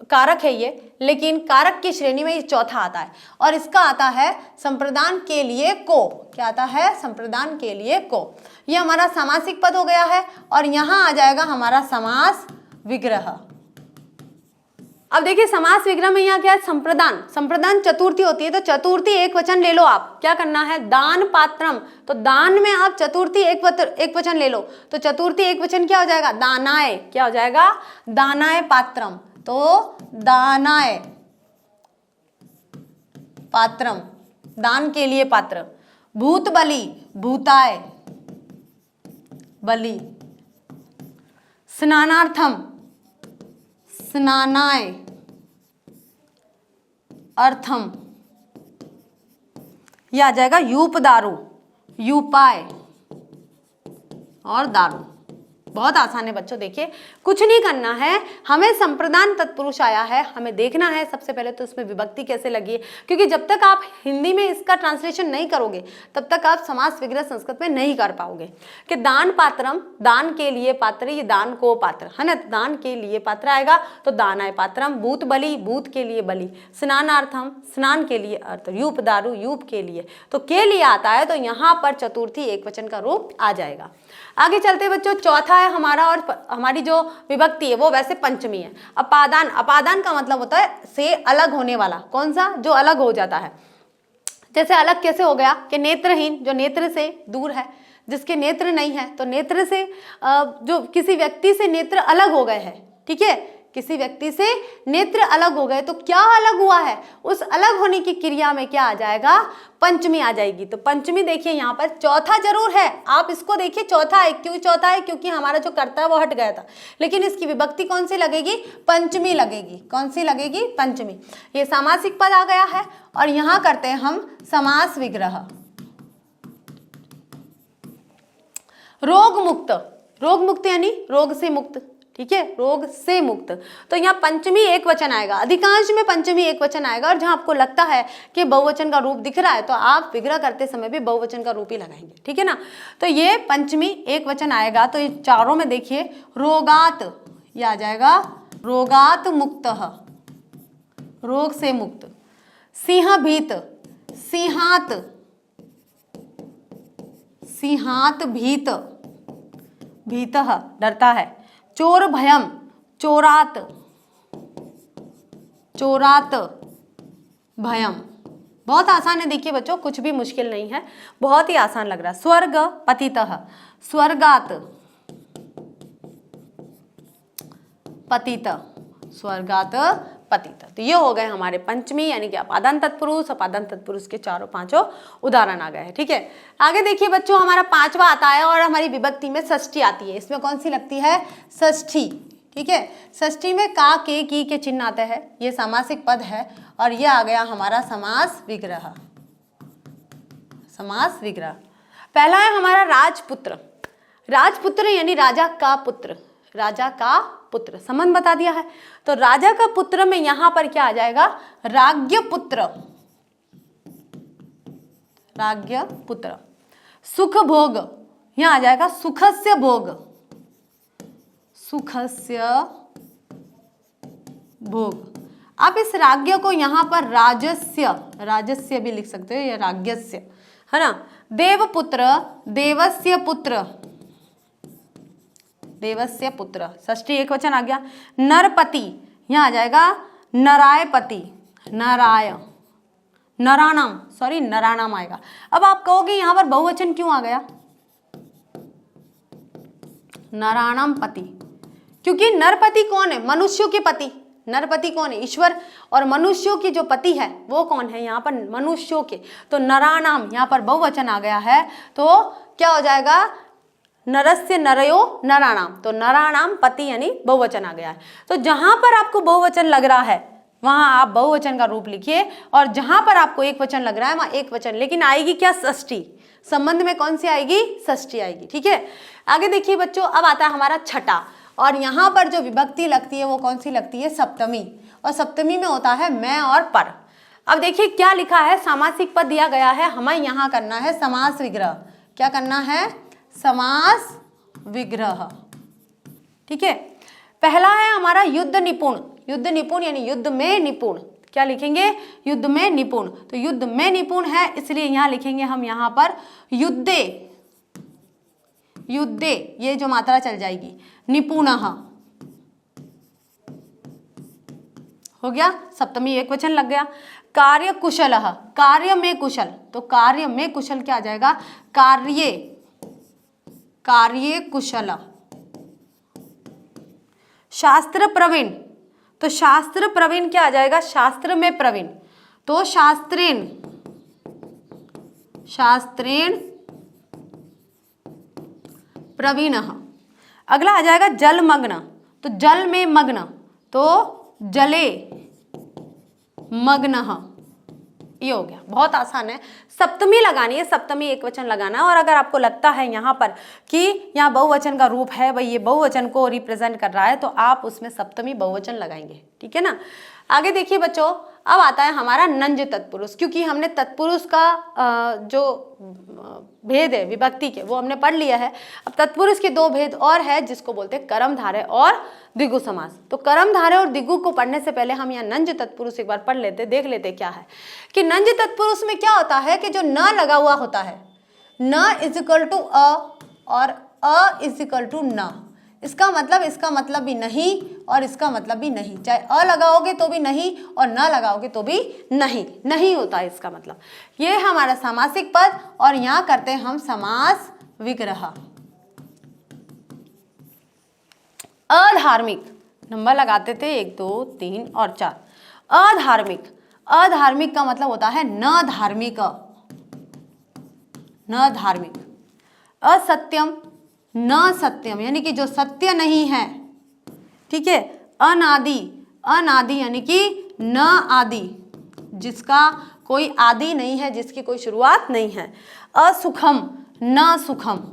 कारक है ये, लेकिन कारक की श्रेणी में ये चौथा आता है और इसका आता है संप्रदान के लिए को। क्या आता है, संप्रदान के लिए को। ये हमारा सामासिक पद हो गया है और यहाँ आ जाएगा हमारा समास विग्रह। अब देखिए समास विग्रह में यहाँ क्या है, संप्रदान चतुर्थी होती है, तो चतुर्थी एक वचन ले लो आप। क्या करना है, दान पात्रम, तो दान में आप चतुर्थी एक वचन ले लो, तो चतुर्थी एक वचन क्या हो जाएगा, दानाय। क्या हो जाएगा, दानाय पात्रम, तो दानाय पात्रम, दान के लिए पात्र। भूत बलि, भूताय बलि। स्नानार्थम, स्नानाय अर्थम। यह आ जाएगा यूप दारू, यूपाय और दारू। बहुत आसान है बच्चों, देखिए कुछ नहीं करना है, हमें संप्रदान तत्पुरुष आया है, हमें देखना है सबसे पहले तो इसमें विभक्ति कैसे लगी है, क्योंकि जब तक आप हिंदी में इसका ट्रांसलेशन नहीं करोगे तब तक आप समास विग्रह संस्कृत में नहीं कर पाओगे। कि दान पात्रम, दान के लिए पात्र, ये दान को पात्र है ना, दान के लिए पात्र आएगा तो दानाय पात्रम। भूत बलि, भूत के लिए बलि। स्नानार्थम, स्नान के लिए अर्थ। यूप दारू, यूप के लिए, तो के लिए आता है तो यहाँ पर चतुर्थी एक वचन का रूप आ जाएगा। आगे चलते बच्चों, चौथा है हमारा, और हमारी जो विभक्ति है वो वैसे पंचमी है, अपादान। अपादान का मतलब होता है से अलग होने वाला, कौन सा, जो अलग हो जाता है। जैसे अलग कैसे हो गया कि नेत्रहीन, जो नेत्र से दूर है, जिसके नेत्र नहीं है, तो नेत्र से जो किसी व्यक्ति से नेत्र अलग हो गए हैं। ठीक है, किसी व्यक्ति से नेत्र अलग हो गए, तो क्या अलग हुआ है, उस अलग होने की क्रिया में क्या आ जाएगा, पंचमी आ जाएगी। तो पंचमी देखिए यहाँ पर चौथा जरूर है, आप इसको देखिए चौथा है। क्यों चौथा है, क्योंकि हमारा जो कर्ता है वो हट गया था, लेकिन इसकी विभक्ति कौन सी लगेगी, पंचमी लगेगी। कौन सी लगेगी, पंचमी। ये सामासिक पद आ गया है और यहाँ करते हैं हम समास विग्रह। रोग मुक्त, रोग मुक्त यानी रोग से मुक्त। ठीक है, रोग से मुक्त, तो यहाँ पंचमी एक वचन आएगा, अधिकांश में पंचमी एक वचन आएगा। और जहाँ आपको लगता है कि बहुवचन का रूप दिख रहा है तो आप विग्रह करते समय भी बहुवचन का रूप ही लगाएंगे। ठीक है ना, तो ये पंचमी एक वचन आएगा। तो ये चारों में देखिए रोगात, ये आ जाएगा रोगात मुक्त, रोग से मुक्त। सिंह भीत, सिंहात, सिंहात भीत, भीतः डरता है। चोर भयम, चोरात, चोरात भयम। बहुत आसान है, देखिए बच्चों कुछ भी मुश्किल नहीं है, बहुत ही आसान लग रहा है। स्वर्ग पतितः, स्वर्गात पतित, स्वर्गात पतित। तो ये हो गए हमारे पंचमी यानी कि अपादान तत्पुरुष। अपादान तत्पुरुष के चारों पांचों उदाहरण आ गए हैं। ठीक है, आगे देखिए बच्चों हमारा पांचवा आता है और हमारी विभक्ति में षष्ठी आती है। इसमें कौन सी लगती है, षष्ठी। ठीक है, षष्ठी में का, के, की के चिन्ह आते हैं। ये सामासिक पद है और ये आ गया हमारा समास विग्रह। समास विग्रह पहला है हमारा राजपुत्र। राजपुत्र यानी राजा का पुत्र, राजा का पुत्र, संबंध बता दिया है। तो राजा का पुत्र में यहां पर क्या आ जाएगा, राज्ञ पुत्र, राज्ञ पुत्र। सुख भोग, यहां आ जाएगा सुखस्य भोग, सुखस्य भोग। आप इस राज्ञ को यहाँ पर राजस्य भी लिख सकते हो या राज्ञस्य, है ना। देवपुत्र, देवस्य पुत्र, देवस्य पुत्र, षष्ठी एक वचन आ गया। नरपति, यहाँ आ जाएगा नरायपति, नराणाम आएगा। अब आप कहोगे यहाँ पर बहुवचन क्यों आ गया, नराणाम पति, क्योंकि नरपति कौन है, मनुष्यों के पति। नरपति कौन है, ईश्वर, और मनुष्यों की जो पति है वो कौन है, यहाँ पर मनुष्यों के। तो नराणाम यहाँ पर बहुवचन आ गया है, तो क्या हो जाएगा, नरस्य नरयो नराणाम, तो नराणाम पति यानी बहुवचन आ गया है। तो जहां पर आपको बहुवचन लग रहा है वहां आप बहुवचन का रूप लिखिए, और जहां पर आपको एक वचन लग रहा है वहां एक वचन, लेकिन आएगी क्या, षष्ठी। संबंध में कौन सी आएगी, षष्ठी आएगी, ठीक है। आगे देखिए बच्चों, अब आता है हमारा छठा, और यहाँ पर जो विभक्ति लगती है वो कौन सी लगती है, सप्तमी, और सप्तमी में होता है मैं और पर। अब देखिए क्या लिखा है, सामासिक पद दिया गया है, हमें यहाँ करना है समास विग्रह। क्या करना है, समास विग्रह, ठीक है। पहला है हमारा युद्ध निपुण, युद्ध निपुण यानी युद्ध में निपुण। क्या लिखेंगे, युद्ध में निपुण, तो युद्ध में निपुण है इसलिए यहाँ लिखेंगे हम यहाँ पर युद्धे, युद्धे ये जो मात्रा चल जाएगी, निपुणः हो गया, सप्तमी एक वचन लग गया। कार्य कुशलः, कार्य में कुशल, तो कार्य में कुशल क्या आ जाएगा, कार्ये, कार्ये कुशल। शास्त्र प्रवीण, तो शास्त्र प्रवीण क्या आ जाएगा, शास्त्र में प्रवीण, तो शास्त्रेण, शास्त्रेण प्रवीणः। अगला आ जाएगा जलमग्न, तो जल में मग्न, तो जले मग्नः, ये हो गया, बहुत आसान है। सप्तमी लगानी है, सप्तमी एक वचन लगाना है, और अगर आपको लगता है यहाँ पर कि यहाँ बहुवचन का रूप है, भाई ये बहुवचन को रिप्रेजेंट कर रहा है, तो आप उसमें सप्तमी बहुवचन लगाएंगे, ठीक है ना। आगे देखिए बच्चों, अब आता है हमारा नंज तत्पुरुष, क्योंकि हमने तत्पुरुष का जो भेद है विभक्ति के वो हमने पढ़ लिया है। अब तत्पुरुष के दो भेद और है जिसको बोलते हैं कर्मधारय और द्विगु समास। तो कर्मधारय और द्विगु को पढ़ने से पहले हम यहाँ नंज तत्पुरुष एक बार पढ़ लेते, देख लेते क्या है कि नंज तत्पुरुष में क्या होता है कि जो न लगा हुआ होता है, न इज इक्वल टू अ और अ इज इक्वल टू न, इसका मतलब भी नहीं और इसका मतलब भी नहीं, चाहे अ लगाओगे तो भी नहीं और न लगाओगे तो भी नहीं होता है इसका मतलब। ये है हमारा सामासिक पद, और यहाँ करते हैं हम समास विग्रह। अधार्मिक, नंबर लगाते थे 1 2 3 और 4। अधार्मिक, अधार्मिक का मतलब होता है न धार्मिक, न धार्मिक। असत्यम, न सत्यम यानी कि जो सत्य नहीं है, ठीक है। अनादि, अनादि यानी कि न आदि, जिसका कोई आदि नहीं है, जिसकी कोई शुरुआत नहीं है। असुखम, न सुखम,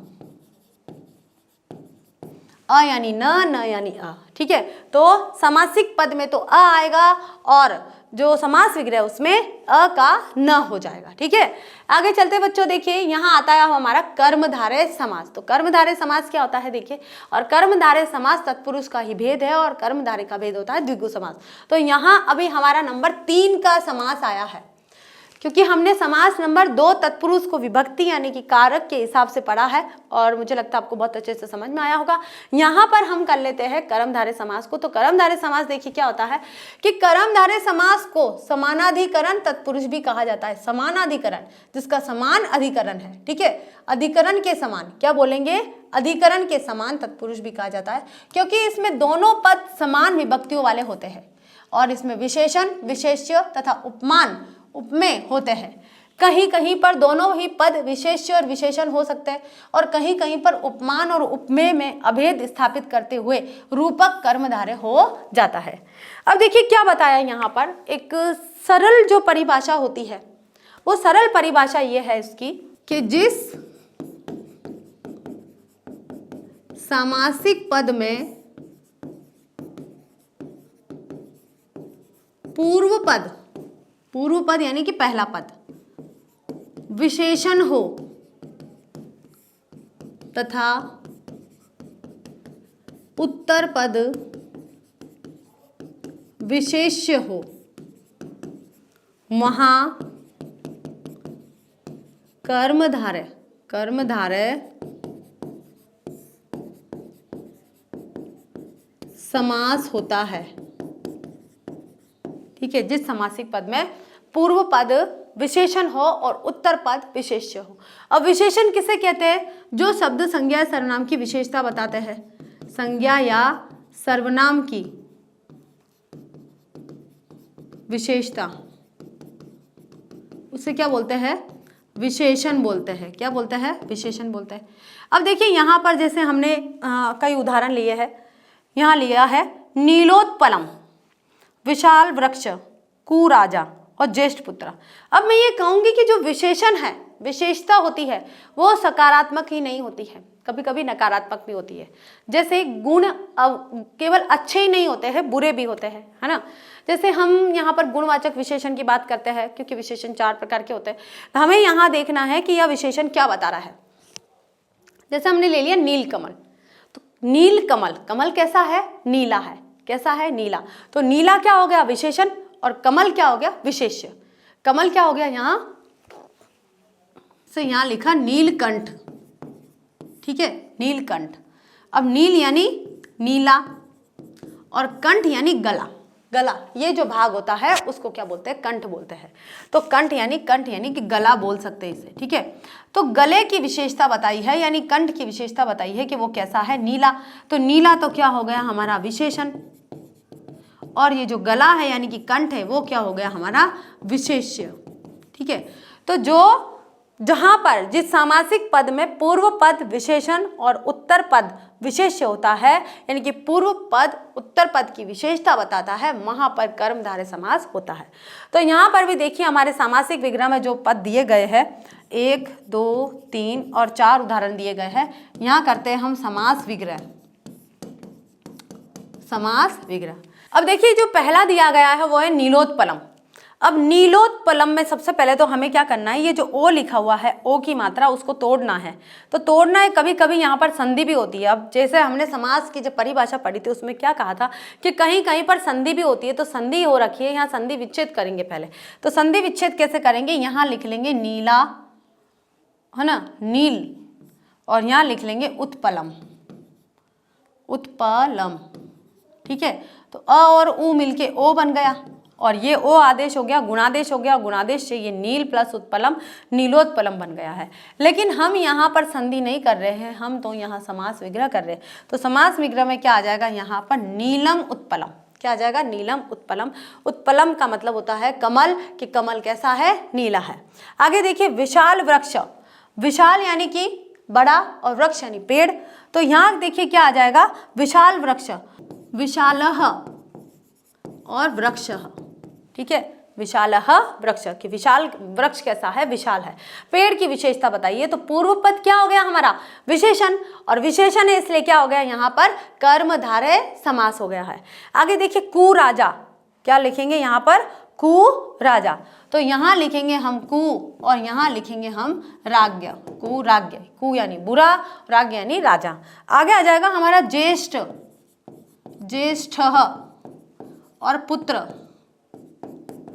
अ यानी न यानी अ, ठीक है। तो समासिक पद में तो अ आएगा और जो समास विग्रह उसमें अ का न हो जाएगा, ठीक है। आगे चलते बच्चों, देखिए यहाँ आता है हमारा कर्मधारय समास। तो कर्मधारय समास क्या होता है देखिए, और कर्मधारय समास तत्पुरुष का ही भेद है और कर्मधारय का भेद होता है द्विगु समास। तो यहाँ अभी हमारा नंबर 3 का समास आया है, क्योंकि हमने समास नंबर 2 तत्पुरुष को विभक्ति यानी कि कारक के हिसाब से पढ़ा है, और मुझे लगता है आपको बहुत अच्छे से समझ में आया होगा। यहाँ पर हम कर लेते हैं कर्मधारय समास को। तो कर्मधारय समास देखिए क्या होता है कि कर्मधारय समास को समानाधिकरण तत्पुरुष भी कहा जाता है। समानाधिकरण, जिसका समान अधिकरण है, ठीक है। अधिकरण के समान क्या बोलेंगे, अधिकरण के समान तत्पुरुष भी कहा जाता है, क्योंकि इसमें दोनों पद समान विभक्तियों वाले होते हैं, और इसमें विशेषण, विशेष्य तथा उपमान, उपमेय होते हैं। कहीं कहीं पर दोनों ही पद विशेष्य और विशेषण हो सकते हैं, और कहीं कहीं पर उपमान और उपमेय में अभेद स्थापित करते हुए रूपक कर्मधारय हो जाता है। अब देखिए क्या बताया यहाँ पर, एक सरल जो परिभाषा होती है, वो सरल परिभाषा ये है इसकी कि जिस सामासिक पद में पूर्व पद यानी कि पहला पद विशेषण हो तथा उत्तर पद विशेष्य हो वहां कर्मधारय समास होता है। ठीक है, जिस समासिक पद में पूर्व पद विशेषण हो और उत्तर पद विशेष्य हो। अब विशेषण किसे कहते हैं? जो शब्द संज्ञा या सर्वनाम की विशेषता बताते हैं। संज्ञा या सर्वनाम की विशेषता, उसे क्या बोलते हैं? विशेषण बोलते हैं। क्या बोलते हैं? विशेषण बोलते हैं। अब देखिए यहाँ पर जैसे हमने कई उदाहरण लिए हैं। यहाँ लिया है नीलोत्पलम, विशाल वृक्ष, कुराजा और ज्येष्ठ पुत्र। अब मैं ये कहूंगी कि जो विशेषण है, विशेषता होती है, वो सकारात्मक ही नहीं होती है, कभी कभी नकारात्मक भी होती है। जैसे गुण केवल अच्छे ही नहीं होते हैं, बुरे भी होते हैं, है ना। जैसे हम यहाँ पर गुणवाचक विशेषण की बात करते हैं, क्योंकि विशेषण 4 प्रकार के होते हैं, तो हमें यहाँ देखना है कि यह विशेषण क्या बता रहा है। जैसे हमने ले लिया नीलकमल, तो नीलकमल, कमल कैसा है? नीला है। कैसा है? नीला। तो नीला क्या हो गया? विशेषण, और कमल क्या हो गया? विशेष्य। कमल क्या हो गया? यहाँ से यहाँ लिखा नीलकंठ। ठीक है, नीलकंठ। अब नील यानी नीला और कंठ यानी गला। गला, ये जो भाग होता है उसको क्या बोलते हैं? कंठ बोलते हैं। तो कंठ यानी कि गला बोल सकते हैं इसे। ठीक है, तो गले की विशेषता बताई है, यानी कंठ की विशेषता बताई है कि वो कैसा है? नीला। तो नीला तो क्या हो गया? हमारा विशेषण, और ये जो गला है यानी कि कंठ है, वो क्या हो गया? हमारा विशेष्य। ठीक है, तो जो जहां पर जिस सामासिक पद में पूर्व पद विशेषण और उत्तर पद विशेष्य होता है, यानी कि पूर्व पद उत्तर पद की विशेषता बताता है, वहां पर कर्मधारय समास होता है। तो यहाँ पर भी देखिए हमारे सामासिक विग्रह में जो पद दिए गए हैं, 1, 2, 3 और 4 उदाहरण दिए गए हैं। यहाँ करते हैं हम समास विग्रह। समास विग्रह। अब देखिए जो पहला दिया गया है वो है नीलोत्पलम। अब नीलोत्पलम में सबसे पहले तो हमें क्या करना है? ये जो ओ लिखा हुआ है, ओ की मात्रा, उसको तोड़ना है। तो तोड़ना है, कभी कभी यहाँ पर संधि भी होती है। अब जैसे हमने समास की जब परिभाषा पढ़ी थी उसमें क्या कहा था कि कहीं कहीं पर संधि भी होती है, तो संधि हो रखी है, यहाँ संधि विच्छेद करेंगे पहले। तो संधि विच्छेद कैसे करेंगे? यहाँ लिख लेंगे नीला, है ना, नील, और यहाँ लिख लेंगे उत्पलम, उत्पलम। ठीक है, तो अ और उ मिलके ओ बन गया, और ये ओ आदेश हो गया, गुणादेश हो गया, गुणादेश से ये नील प्लस उत्पलम नीलोत्पलम बन गया है। लेकिन हम यहाँ पर संधि नहीं कर रहे हैं, हम तो यहाँ समास विग्रह कर रहे हैं। तो समास विग्रह में क्या आ जाएगा? यहाँ पर नीलम उत्पलम। क्या आ जाएगा? नीलम उत्पलम। उत्पलम का मतलब होता है कमल, कि कमल कैसा है? नीला है। आगे देखिए विशाल वृक्ष। विशाल यानी कि बड़ा, और वृक्ष यानी पेड़। तो यहाँ देखिए क्या आ जाएगा? विशाल वृक्ष, विशालः और वृक्षः। ठीक है, विशालः वृक्ष, कि विशाल वृक्ष कैसा है? विशाल है। पेड़ की विशेषता बताइए, तो पूर्व पद क्या हो गया हमारा? विशेषण, और विशेषण है इसलिए क्या हो गया? यहाँ पर कर्मधारय समास हो गया है। आगे देखिए कुराजा। क्या लिखेंगे यहाँ पर? कुराजा। तो यहाँ लिखेंगे हम कु, और यहाँ लिखेंगे हम राज्ञ, कुराज्ञ। कु यानी बुरा, राज्ञ यानी राजा। आगे आ जाएगा हमारा ज्येष्ठ, ज्येष्ठः और पुत्र।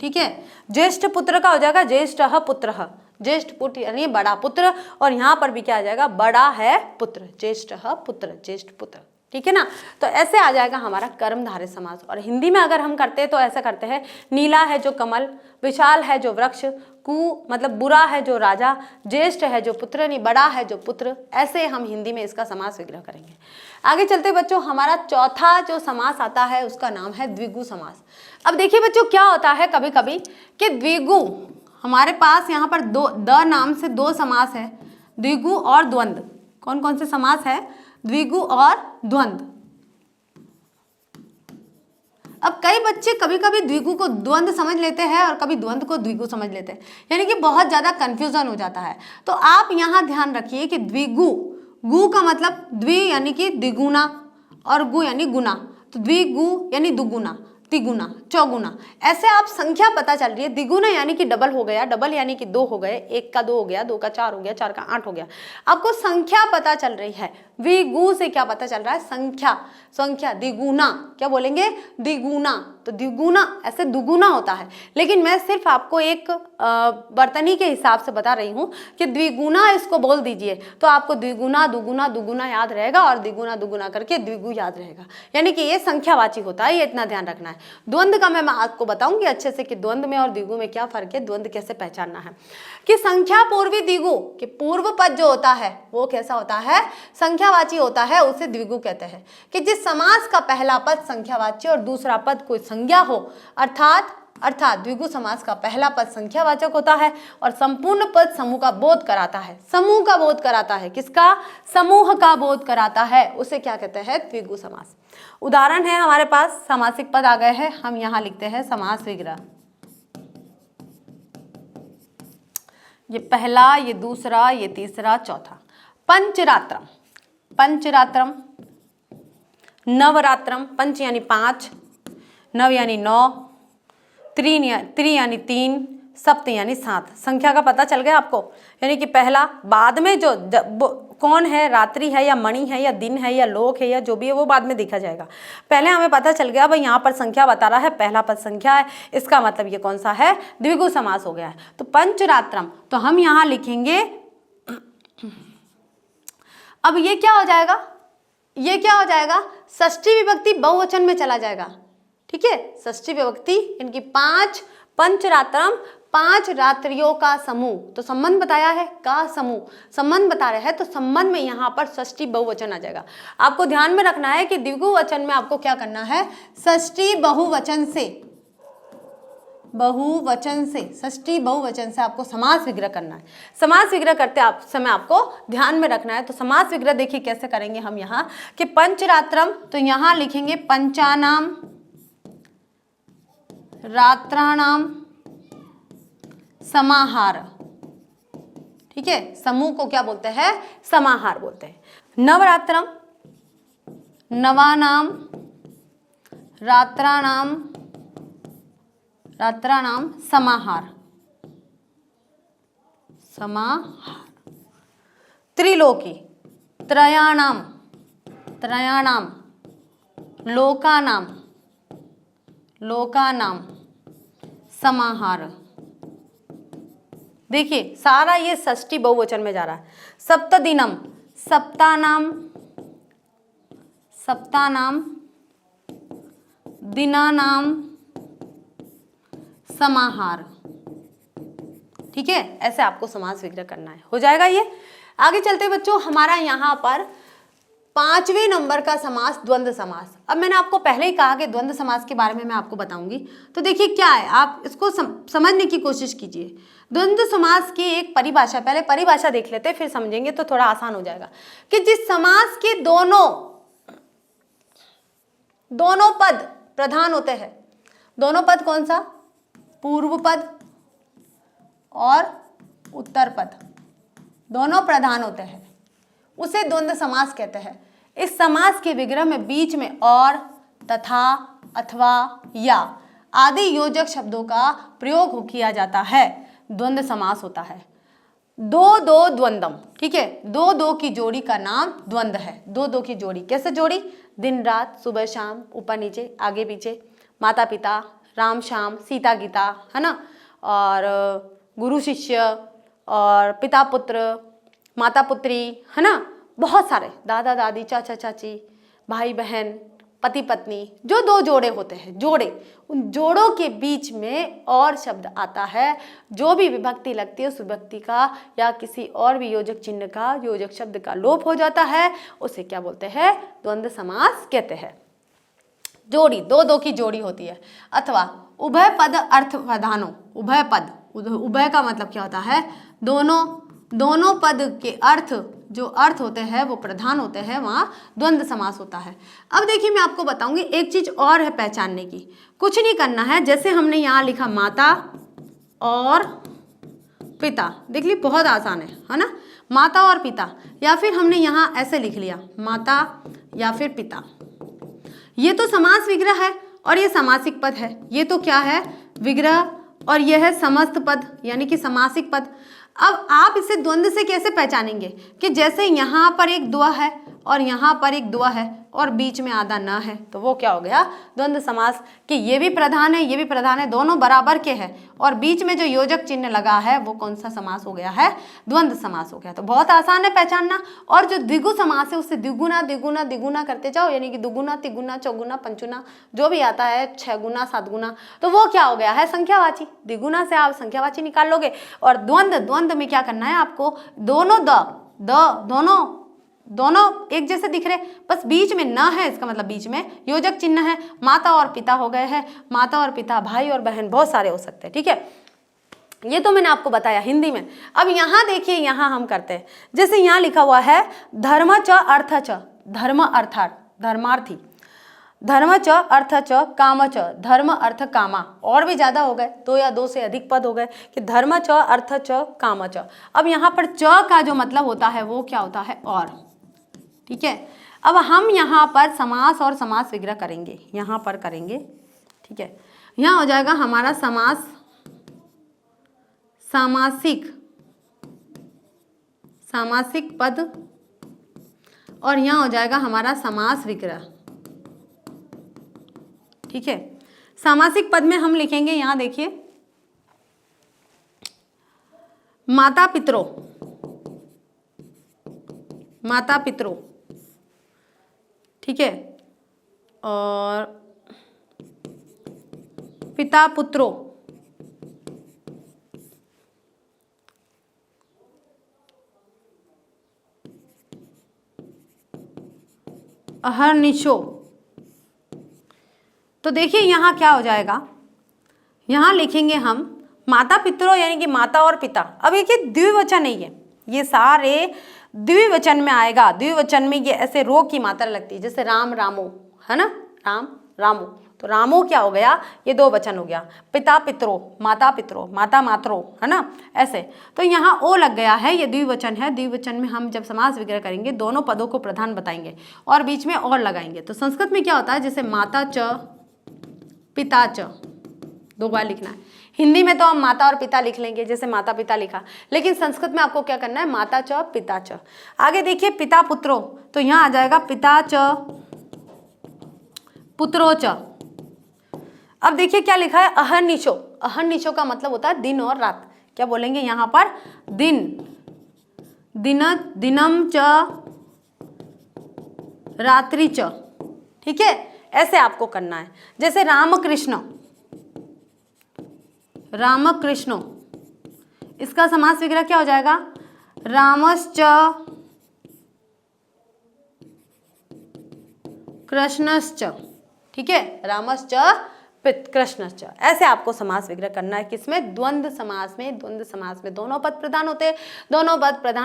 ठीक है, ज्येष्ठ पुत्र का हो जाएगा ज्येष्ठः पुत्रः। ज्येष्ठ पुत्र यानी बड़ा पुत्र, और यहाँ पर भी क्या आ जाएगा? बड़ा है पुत्र, ज्येष्ठः पुत्र, ज्येष्ठ पुत्र। ठीक है ना। तो ऐसे आ जाएगा हमारा कर्मधारय समास। और हिंदी में अगर हम करते हैं तो ऐसा करते हैं, नीला है जो कमल, विशाल है जो वृक्ष, कु मतलब बुरा है जो राजा, ज्येष्ठ है जो पुत्र यानी बड़ा है जो पुत्र। ऐसे हम हिंदी में इसका समास विग्रह करेंगे। आगे चलते बच्चों, हमारा चौथा जो समास आता है उसका नाम है द्विगु समास। अब देखिए बच्चों क्या होता है कभी कभी कि द्विगु, हमारे पास यहाँ पर द नाम से 2 समास है, द्विगु और द्वंद्व। कौन कौन से समास है? द्विगु और द्वंद्व। अब कई बच्चे कभी कभी द्विगु को द्वंद्व समझ लेते हैं और कभी द्वंद्व को द्विगु समझ लेते हैं, यानी कि बहुत ज़्यादा कंफ्यूजन हो जाता है। तो आप यहाँ ध्यान रखिए कि द्विगु, गु का मतलब द्वि यानी कि द्विगुना, और गु यानी गुना। तो द्विगु यानी दुगुना, तिगुना, चौगुना, ऐसे आप संख्या पता चल रही है। द्विगुना यानी कि डबल हो गया, डबल यानी कि 2 हो गए, 1 का 2 हो गया, 2 का 4 हो गया, 4 का 8 हो गया। आपको संख्या पता चल रही है। द्विगु से क्या पता चल रहा है? संख्या, संख्या। द्विगुना क्या बोलेंगे? द्विगुना। तो द्विगुना ऐसे दुगुना होता है, लेकिन मैं सिर्फ आपको एक वर्तनी के हिसाब से बता रही हूँ कि द्विगुना इसको बोल दीजिए तो आपको द्विगुना, दुगुना, दुगुना याद रहेगा और द्विगुना दुगुना करके द्विगु याद रहेगा, यानी कि ये संख्यावाची होता है, ये इतना ध्यान रखना है। द्वंद्व का मैं आपको बताऊंगी अच्छे से कि द्वंद्व में और द्विगु में क्या फर्क है, द्वंद्व कैसे पहचानना है। कि संख्या पूर्वी द्विगु, कि पूर्व पद जो होता है वो कैसा होता है? संख्यावाची होता है, उसे द्विगु कहते हैं। कि जिस समास का पहला पद संख्यावाची और दूसरा पद कोई संज्ञा हो, अर्थात द्विगु समास का पहला पद संख्यावाचक होता है और संपूर्ण पद समूह का बोध कराता है। समूह का बोध कराता है, किसका? समूह का बोध कराता है, उसे क्या कहते हैं? द्विगु समास। उदाहरण है हमारे पास, समासिक पद आ गए हैं, हम यहां लिखते हैं समास विग्रह। ये पहला, ये दूसरा, ये तीसरा, चौथा। पंचरात्रम, पंचरात्रम, नवरात्रम, पंच यानी 5, नव यानी 9, त्रि यानी 3, सप्त यानी 7। संख्या का पता चल गया आपको, यानी कि पहला, बाद में जो कौन है, रात्रि है या मणि है या दिन है या लोक है या जो भी है वो बाद में देखा जाएगा। पहले हमें पता चल गया भाई यहाँ पर संख्या बता रहा है, पहला पद संख्या है, इसका मतलब ये कौन सा है? द्विगु समास हो गया है। तो पंचरात्रम, तो हम यहाँ लिखेंगे, अब ये क्या हो जाएगा? ये क्या हो जाएगा? षष्ठी विभक्ति बहुवचन में चला जाएगा। ठीक है, षष्ठी विभक्ति इनकी 5, पंचरात्रम 5 रात्रियों का समूह। तो संबंध बताया है, का समूह, संबंध बता रहे हैं, तो संबंध में यहाँ पर षष्ठी बहुवचन आ जाएगा। आपको ध्यान में रखना है कि द्विगु वचन में आपको क्या करना है? षष्ठी बहुवचन से, बहुवचन से, षष्ठी बहुवचन से आपको समास विग्रह करना है। समास विग्रह करते समय आपको ध्यान में रखना है। तो समास विग्रह देखिए कैसे करेंगे हम यहाँ कि पंचरात्रम, तो यहाँ लिखेंगे पंचानाम, रात्राणाम, समाहार। ठीक है, समूह को क्या बोलते हैं? समाहार बोलते हैं। नवरात्रम, नवानाम, रात्राणाम, रात्राणाम, समाहार, समाहार। त्रिलोकी, त्रयाणाम, त्रयाणाम, लोकानाम, लोकानाम, समाहार। देखिए सारा ये षष्ठी बहुवचन में जा रहा है। सप्तदिनम, सप्तानाम, सप्तानाम, दिनानाम, समाहार। ठीक है, ऐसे आपको समास विग्रह करना है, हो जाएगा ये। आगे चलते बच्चों, हमारा यहाँ पर 5वें नंबर का समास द्वंद्व समास। अब मैंने आपको पहले ही कहा कि द्वंद्व समास के बारे में मैं आपको बताऊंगी। तो देखिए क्या है, आप इसको समझने की कोशिश कीजिए। द्वंद्व समास की एक परिभाषा, पहले परिभाषा देख लेते हैं फिर समझेंगे तो थोड़ा आसान हो जाएगा। कि जिस समास के दोनों पद प्रधान होते हैं, दोनों पद कौन सा? पूर्व पद और उत्तर पद, दोनों प्रधान होते हैं, उसे द्वंद्व समास कहते हैं। इस समास के विग्रह में बीच में और, तथा, अथवा, या आदि योजक शब्दों का प्रयोग किया जाता है, द्वंद्व समास होता है। दो दो द्वंद्वम, ठीक है, दो दो की जोड़ी का नाम द्वंद्व है। दो दो की जोड़ी, कैसे जोड़ी? दिन रात, सुबह शाम, ऊपर नीचे, आगे पीछे, माता पिता, राम श्याम, सीता गीता, है ना, और गुरु शिष्य, और पिता पुत्र, माता पुत्री, है ना, बहुत सारे, दादा दादी, चाचा चाची, भाई बहन, पति पत्नी, जो दो जोड़े होते हैं, जोड़े, उन जोड़ों के बीच में और शब्द आता है। जो भी विभक्ति लगती है उस विभक्ति का या किसी और भी योजक चिन्ह का, योजक शब्द का लोप हो जाता है, उसे क्या बोलते हैं? द्वंद्व समास कहते हैं। जोड़ी, दो दो की जोड़ी होती है। अथवा उभय पद अर्थ प्रधानो, उभय पद, उभय का मतलब क्या होता है? दोनों पद के अर्थ, जो अर्थ होते हैं वो प्रधान होते हैं, वहाँ द्वंद्व समास होता है। अब देखिए मैं आपको बताऊंगी एक चीज और है पहचानने की, कुछ नहीं करना है। जैसे हमने यहाँ लिखा माता और पिता, देख ली, बहुत आसान है ना, माता और पिता, या फिर हमने यहाँ ऐसे लिख लिया माता या फिर पिता, ये तो समास विग्रह है। और ये समासिक पद है, ये तो क्या है, विग्रह, और यह है समस्त पद यानी कि समासिक पद। अब आप इसे द्वंद्व से कैसे पहचानेंगे कि जैसे यहाँ पर एक दुआ है और यहाँ पर एक दुआ है और बीच में आधा न है, तो वो क्या हो गया, द्वंद्व समास, कि ये भी प्रधान है, ये भी प्रधान है, दोनों बराबर के हैं और बीच में जो योजक चिन्ह लगा है वो कौन सा समास हो गया है, द्वंद्व समास हो गया। तो बहुत आसान है पहचानना। और जो द्विगु समास है उससे द्विगुना द्विगुना द्विगुना करते जाओ, यानी कि दुगुना तिगुना चौगुना पंचुना जो भी आता है, 6 गुना 7 गुना, तो वो क्या हो गया है, संख्यावाची। द्विगुना से आप संख्यावाची निकाल लोगे। और द्वंद्व में क्या करना है आपको, दोनों दोनों एक जैसे दिख रहे, बस बीच में न है, इसका मतलब बीच में योजक चिन्ह है। माता और पिता हो गए हैं, माता और पिता, भाई और बहन, बहुत सारे हो सकते हैं, ठीक है। ये तो मैंने आपको बताया हिंदी में। अब यहाँ देखिए, यहाँ हम करते हैं, जैसे यहाँ लिखा हुआ है धर्म च अर्थ च, धर्म अर्थात धर्मार्थी, धर्म च अर्थ च काम च, धर्म अर्थ कामा, और भी ज्यादा हो गए, 2 या 2 से अधिक पद हो गए कि धर्म च अर्थ च काम च। अब यहाँ पर च का जो मतलब होता है वो क्या होता है, और, ठीक है। अब हम यहाँ पर समास और समास विग्रह करेंगे, यहाँ पर करेंगे, ठीक है। यहाँ हो जाएगा हमारा समास, सामासिक पद, और यहाँ हो जाएगा हमारा समास विग्रह, ठीक है। सामासिक पद में हम लिखेंगे, यहाँ देखिए, माता पितरों, माता पितरों, ठीक है, और पिता पुत्रों, अहर्निशो। तो देखिए यहाँ क्या हो जाएगा, यहाँ लिखेंगे हम माता पितरों यानी कि माता और पिता। अब ये द्विवचन नहीं है, ये सारे द्विवचन में आएगा। द्विवचन में ये ऐसे रो की मात्रा लगती है, जैसे राम रामो, है ना, राम रामो, तो रामो क्या हो गया, ये 2 वचन हो गया। पिता पितरों, माता मातरों, है ना, ऐसे। तो यहाँ ओ लग गया है, ये द्विवचन है। द्विवचन में हम जब समास विग्रह करेंगे दोनों पदों को प्रधान बताएंगे और बीच में और लगाएंगे। तो संस्कृत में क्या होता है, जैसे माता च पिता च, 2 बार लिखना है। हिंदी में तो हम माता और पिता लिख लेंगे, जैसे माता पिता लिखा, लेकिन संस्कृत में आपको क्या करना है, माता च पिता च। आगे देखिए पिता पुत्रों, तो यहाँ आ जाएगा पिता च पुत्रों च। अब देखिए क्या लिखा है, अहर्निशो। अहर्निशो का मतलब होता है दिन और रात। क्या बोलेंगे यहाँ पर, दिन, दिनम च रात्रि च, ठीक है, ऐसे आपको करना है। जैसे रामकृष्ण, इसका समास विग्रह क्या हो जाएगा, रामश्च कृष्णश्च, ठीक है, रामश्च कृष्णश्च, ऐसे आपको समास विग्रह करना है। किसमें, द्वंद्व समास में। द्वंद्व समास में दोनों पद प्रधान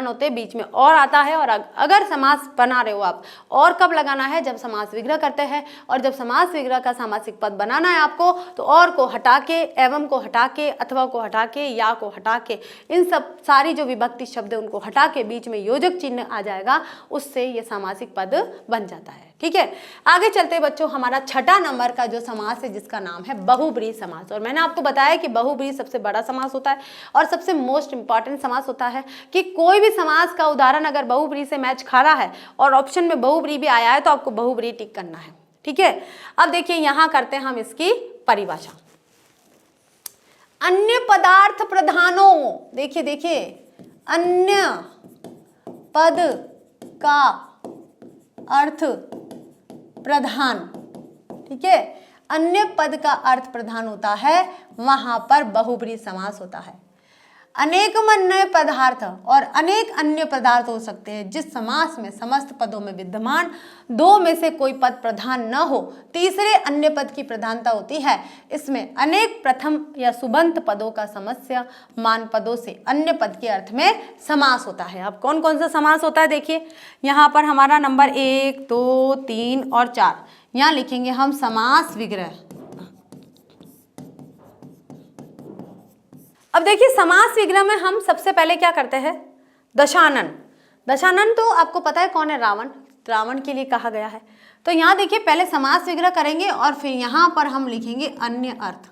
होते हैं, बीच में और आता है। और अगर समास बना रहे हो आप, और कब लगाना है, जब समास विग्रह करते हैं। और जब समास विग्रह का सामासिक पद बनाना है आपको, तो और को हटा के, एवं को हटा के, अथवा को हटा के, या को हटा के, इन सब सारी जो विभक्ति शब्द है उनको हटा के बीच में योजक चिन्ह आ जाएगा, उससे ये सामासिक पद बन जाता है, ठीक है। आगे चलते बच्चों, हमारा 6ठा नंबर का जो समास है जिसका नाम है बहुब्रीहि समास। और मैंने आपको बताया कि बहुब्रीहि सबसे बड़ा समास होता है और सबसे मोस्ट इंपॉर्टेंट समास होता है, कि कोई भी समास का उदाहरण अगर बहुब्रीहि से मैच खा रहा है और ऑप्शन में बहुब्रीहि भी आया है तो आपको बहुब्रीहि टिक करना है, ठीक है। अब देखिए यहाँ करते हैं हम इसकी परिभाषा। अन्य पदार्थ प्रधानों, देखिए अन्य पद का अर्थ प्रधान, ठीक है, अन्य पद का अर्थ प्रधान होता है, वहां पर बहुब्रीहि समास होता है। अनेक अन्य पदार्थ और अनेक अन्य पदार्थ हो सकते हैं जिस समास में समस्त पदों में विद्यमान 2 में से कोई पद प्रधान न हो, तीसरे अन्य पद की प्रधानता होती है। इसमें अनेक प्रथम या सुबंत पदों का समस्य मान पदों से अन्य पद के अर्थ में समास होता है। अब कौन कौन सा समास होता है देखिए, यहाँ पर हमारा नंबर 1, 2, 3 और 4, यहाँ लिखेंगे हम समास विग्रह। अब देखिए समास विग्रह में हम सबसे पहले क्या करते हैं, दशानन। दशानन तो आपको पता है कौन है, रावण के लिए कहा गया है। तो यहाँ देखिए पहले समास विग्रह करेंगे और फिर यहाँ पर हम लिखेंगे अन्य अर्थ,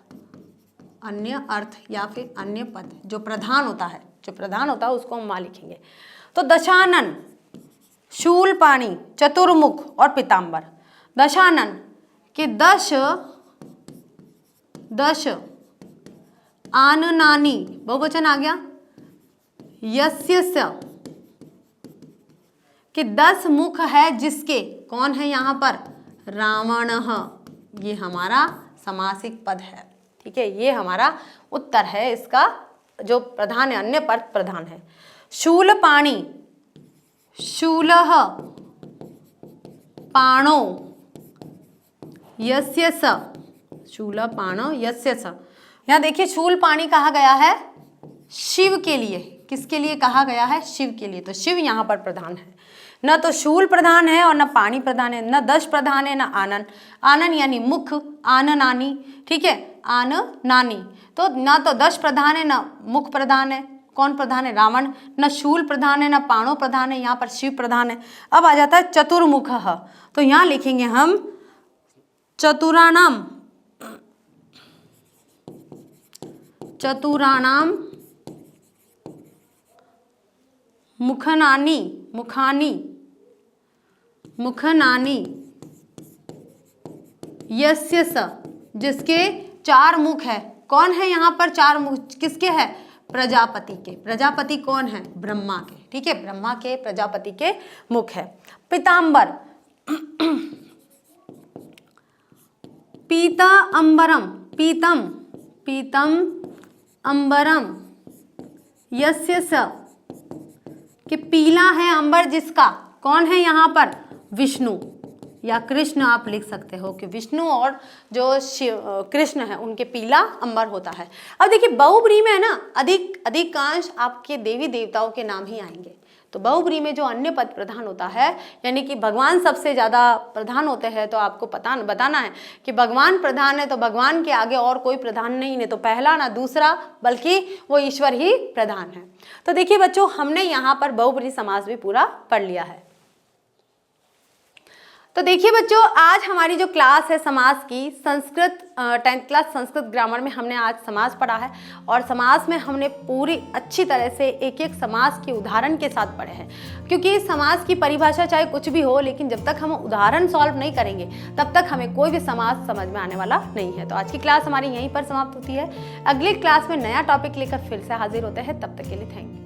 अन्य अर्थ या फिर अन्य पद। जो प्रधान होता है उसको हम वहाँ लिखेंगे। तो दशानन, शूलपाणी, चतुर्मुख और पीताम्बर। दशानन के 10 आननानि बहुवचन आ गया। यस्य स कि 10 मुख है जिसके, कौन है यहाँ पर, रावणः। ये हमारा समासिक पद है, ठीक है, ये हमारा उत्तर है। इसका जो प्रधान है, अन्य पद प्रधान है। शूलपाणी, शूलः पाणौ यस्य स, शूलपाणौ यस्य स। यहाँ देखिए शूलपाणी कहा गया है शिव के लिए। किसके लिए कहा गया है? शिव के लिए। तो शिव यहाँ पर प्रधान है। न तो शूल प्रधान है और न पाणी प्रधान है, न दश प्रधान है, न आनन। आनन यानी मुख, आननानी, ठीक है, आननानी। तो न तो दश प्रधान है, न मुख प्रधान है। कौन प्रधान है? रावण। न शूल प्रधान है, न पाणो प्रधान है, यहाँ पर शिव प्रधान है। अब आ जाता है चतुर्मुख। तो यहाँ लिखेंगे हम चतुराणाम, चतुराणाम मुखनानी, मुखानी, मुखनानी यस्य स, जिसके 4 मुख है। कौन है यहाँ पर 4 मुख? किसके है? प्रजापति के। प्रजापति कौन है? ब्रह्मा के, ठीक है, ब्रह्मा के, प्रजापति के मुख है। पीताम्बर, पीता अंबरम, पीतम, पीतम अंबरम यस्य स, कि पीला है अंबर जिसका। कौन है यहाँ पर? विष्णु या कृष्ण आप लिख सकते हो कि विष्णु और जो शिव कृष्ण है उनके पीला अंबर होता है। अब देखिए बहुब्री में है ना, अधिकांश आपके देवी देवताओं के नाम ही आएंगे। तो बहुब्री में जो अन्य पद प्रधान होता है, यानी कि भगवान सबसे ज़्यादा प्रधान होते हैं, तो आपको बताना है कि भगवान प्रधान है तो भगवान के आगे और कोई प्रधान नहीं है। तो पहला ना दूसरा, बल्कि वो ईश्वर ही प्रधान है। तो देखिए बच्चों, हमने यहाँ पर बहुब्री समास भी पूरा पढ़ लिया है। तो देखिए बच्चों, आज हमारी जो क्लास है समास की, Sanskrit 10th class Sanskrit grammar में हमने आज समास पढ़ा है। और समास में हमने पूरी अच्छी तरह से एक एक समास के उदाहरण के साथ पढ़े हैं, क्योंकि समास की परिभाषा चाहे कुछ भी हो, लेकिन जब तक हम उदाहरण सॉल्व नहीं करेंगे तब तक हमें कोई भी समास समझ में आने वाला नहीं है। तो आज की क्लास हमारी यहीं पर समाप्त होती है। अगली क्लास में नया टॉपिक लेकर फिर से हाजिर होते हैं। तब तक के लिए थैंक यू।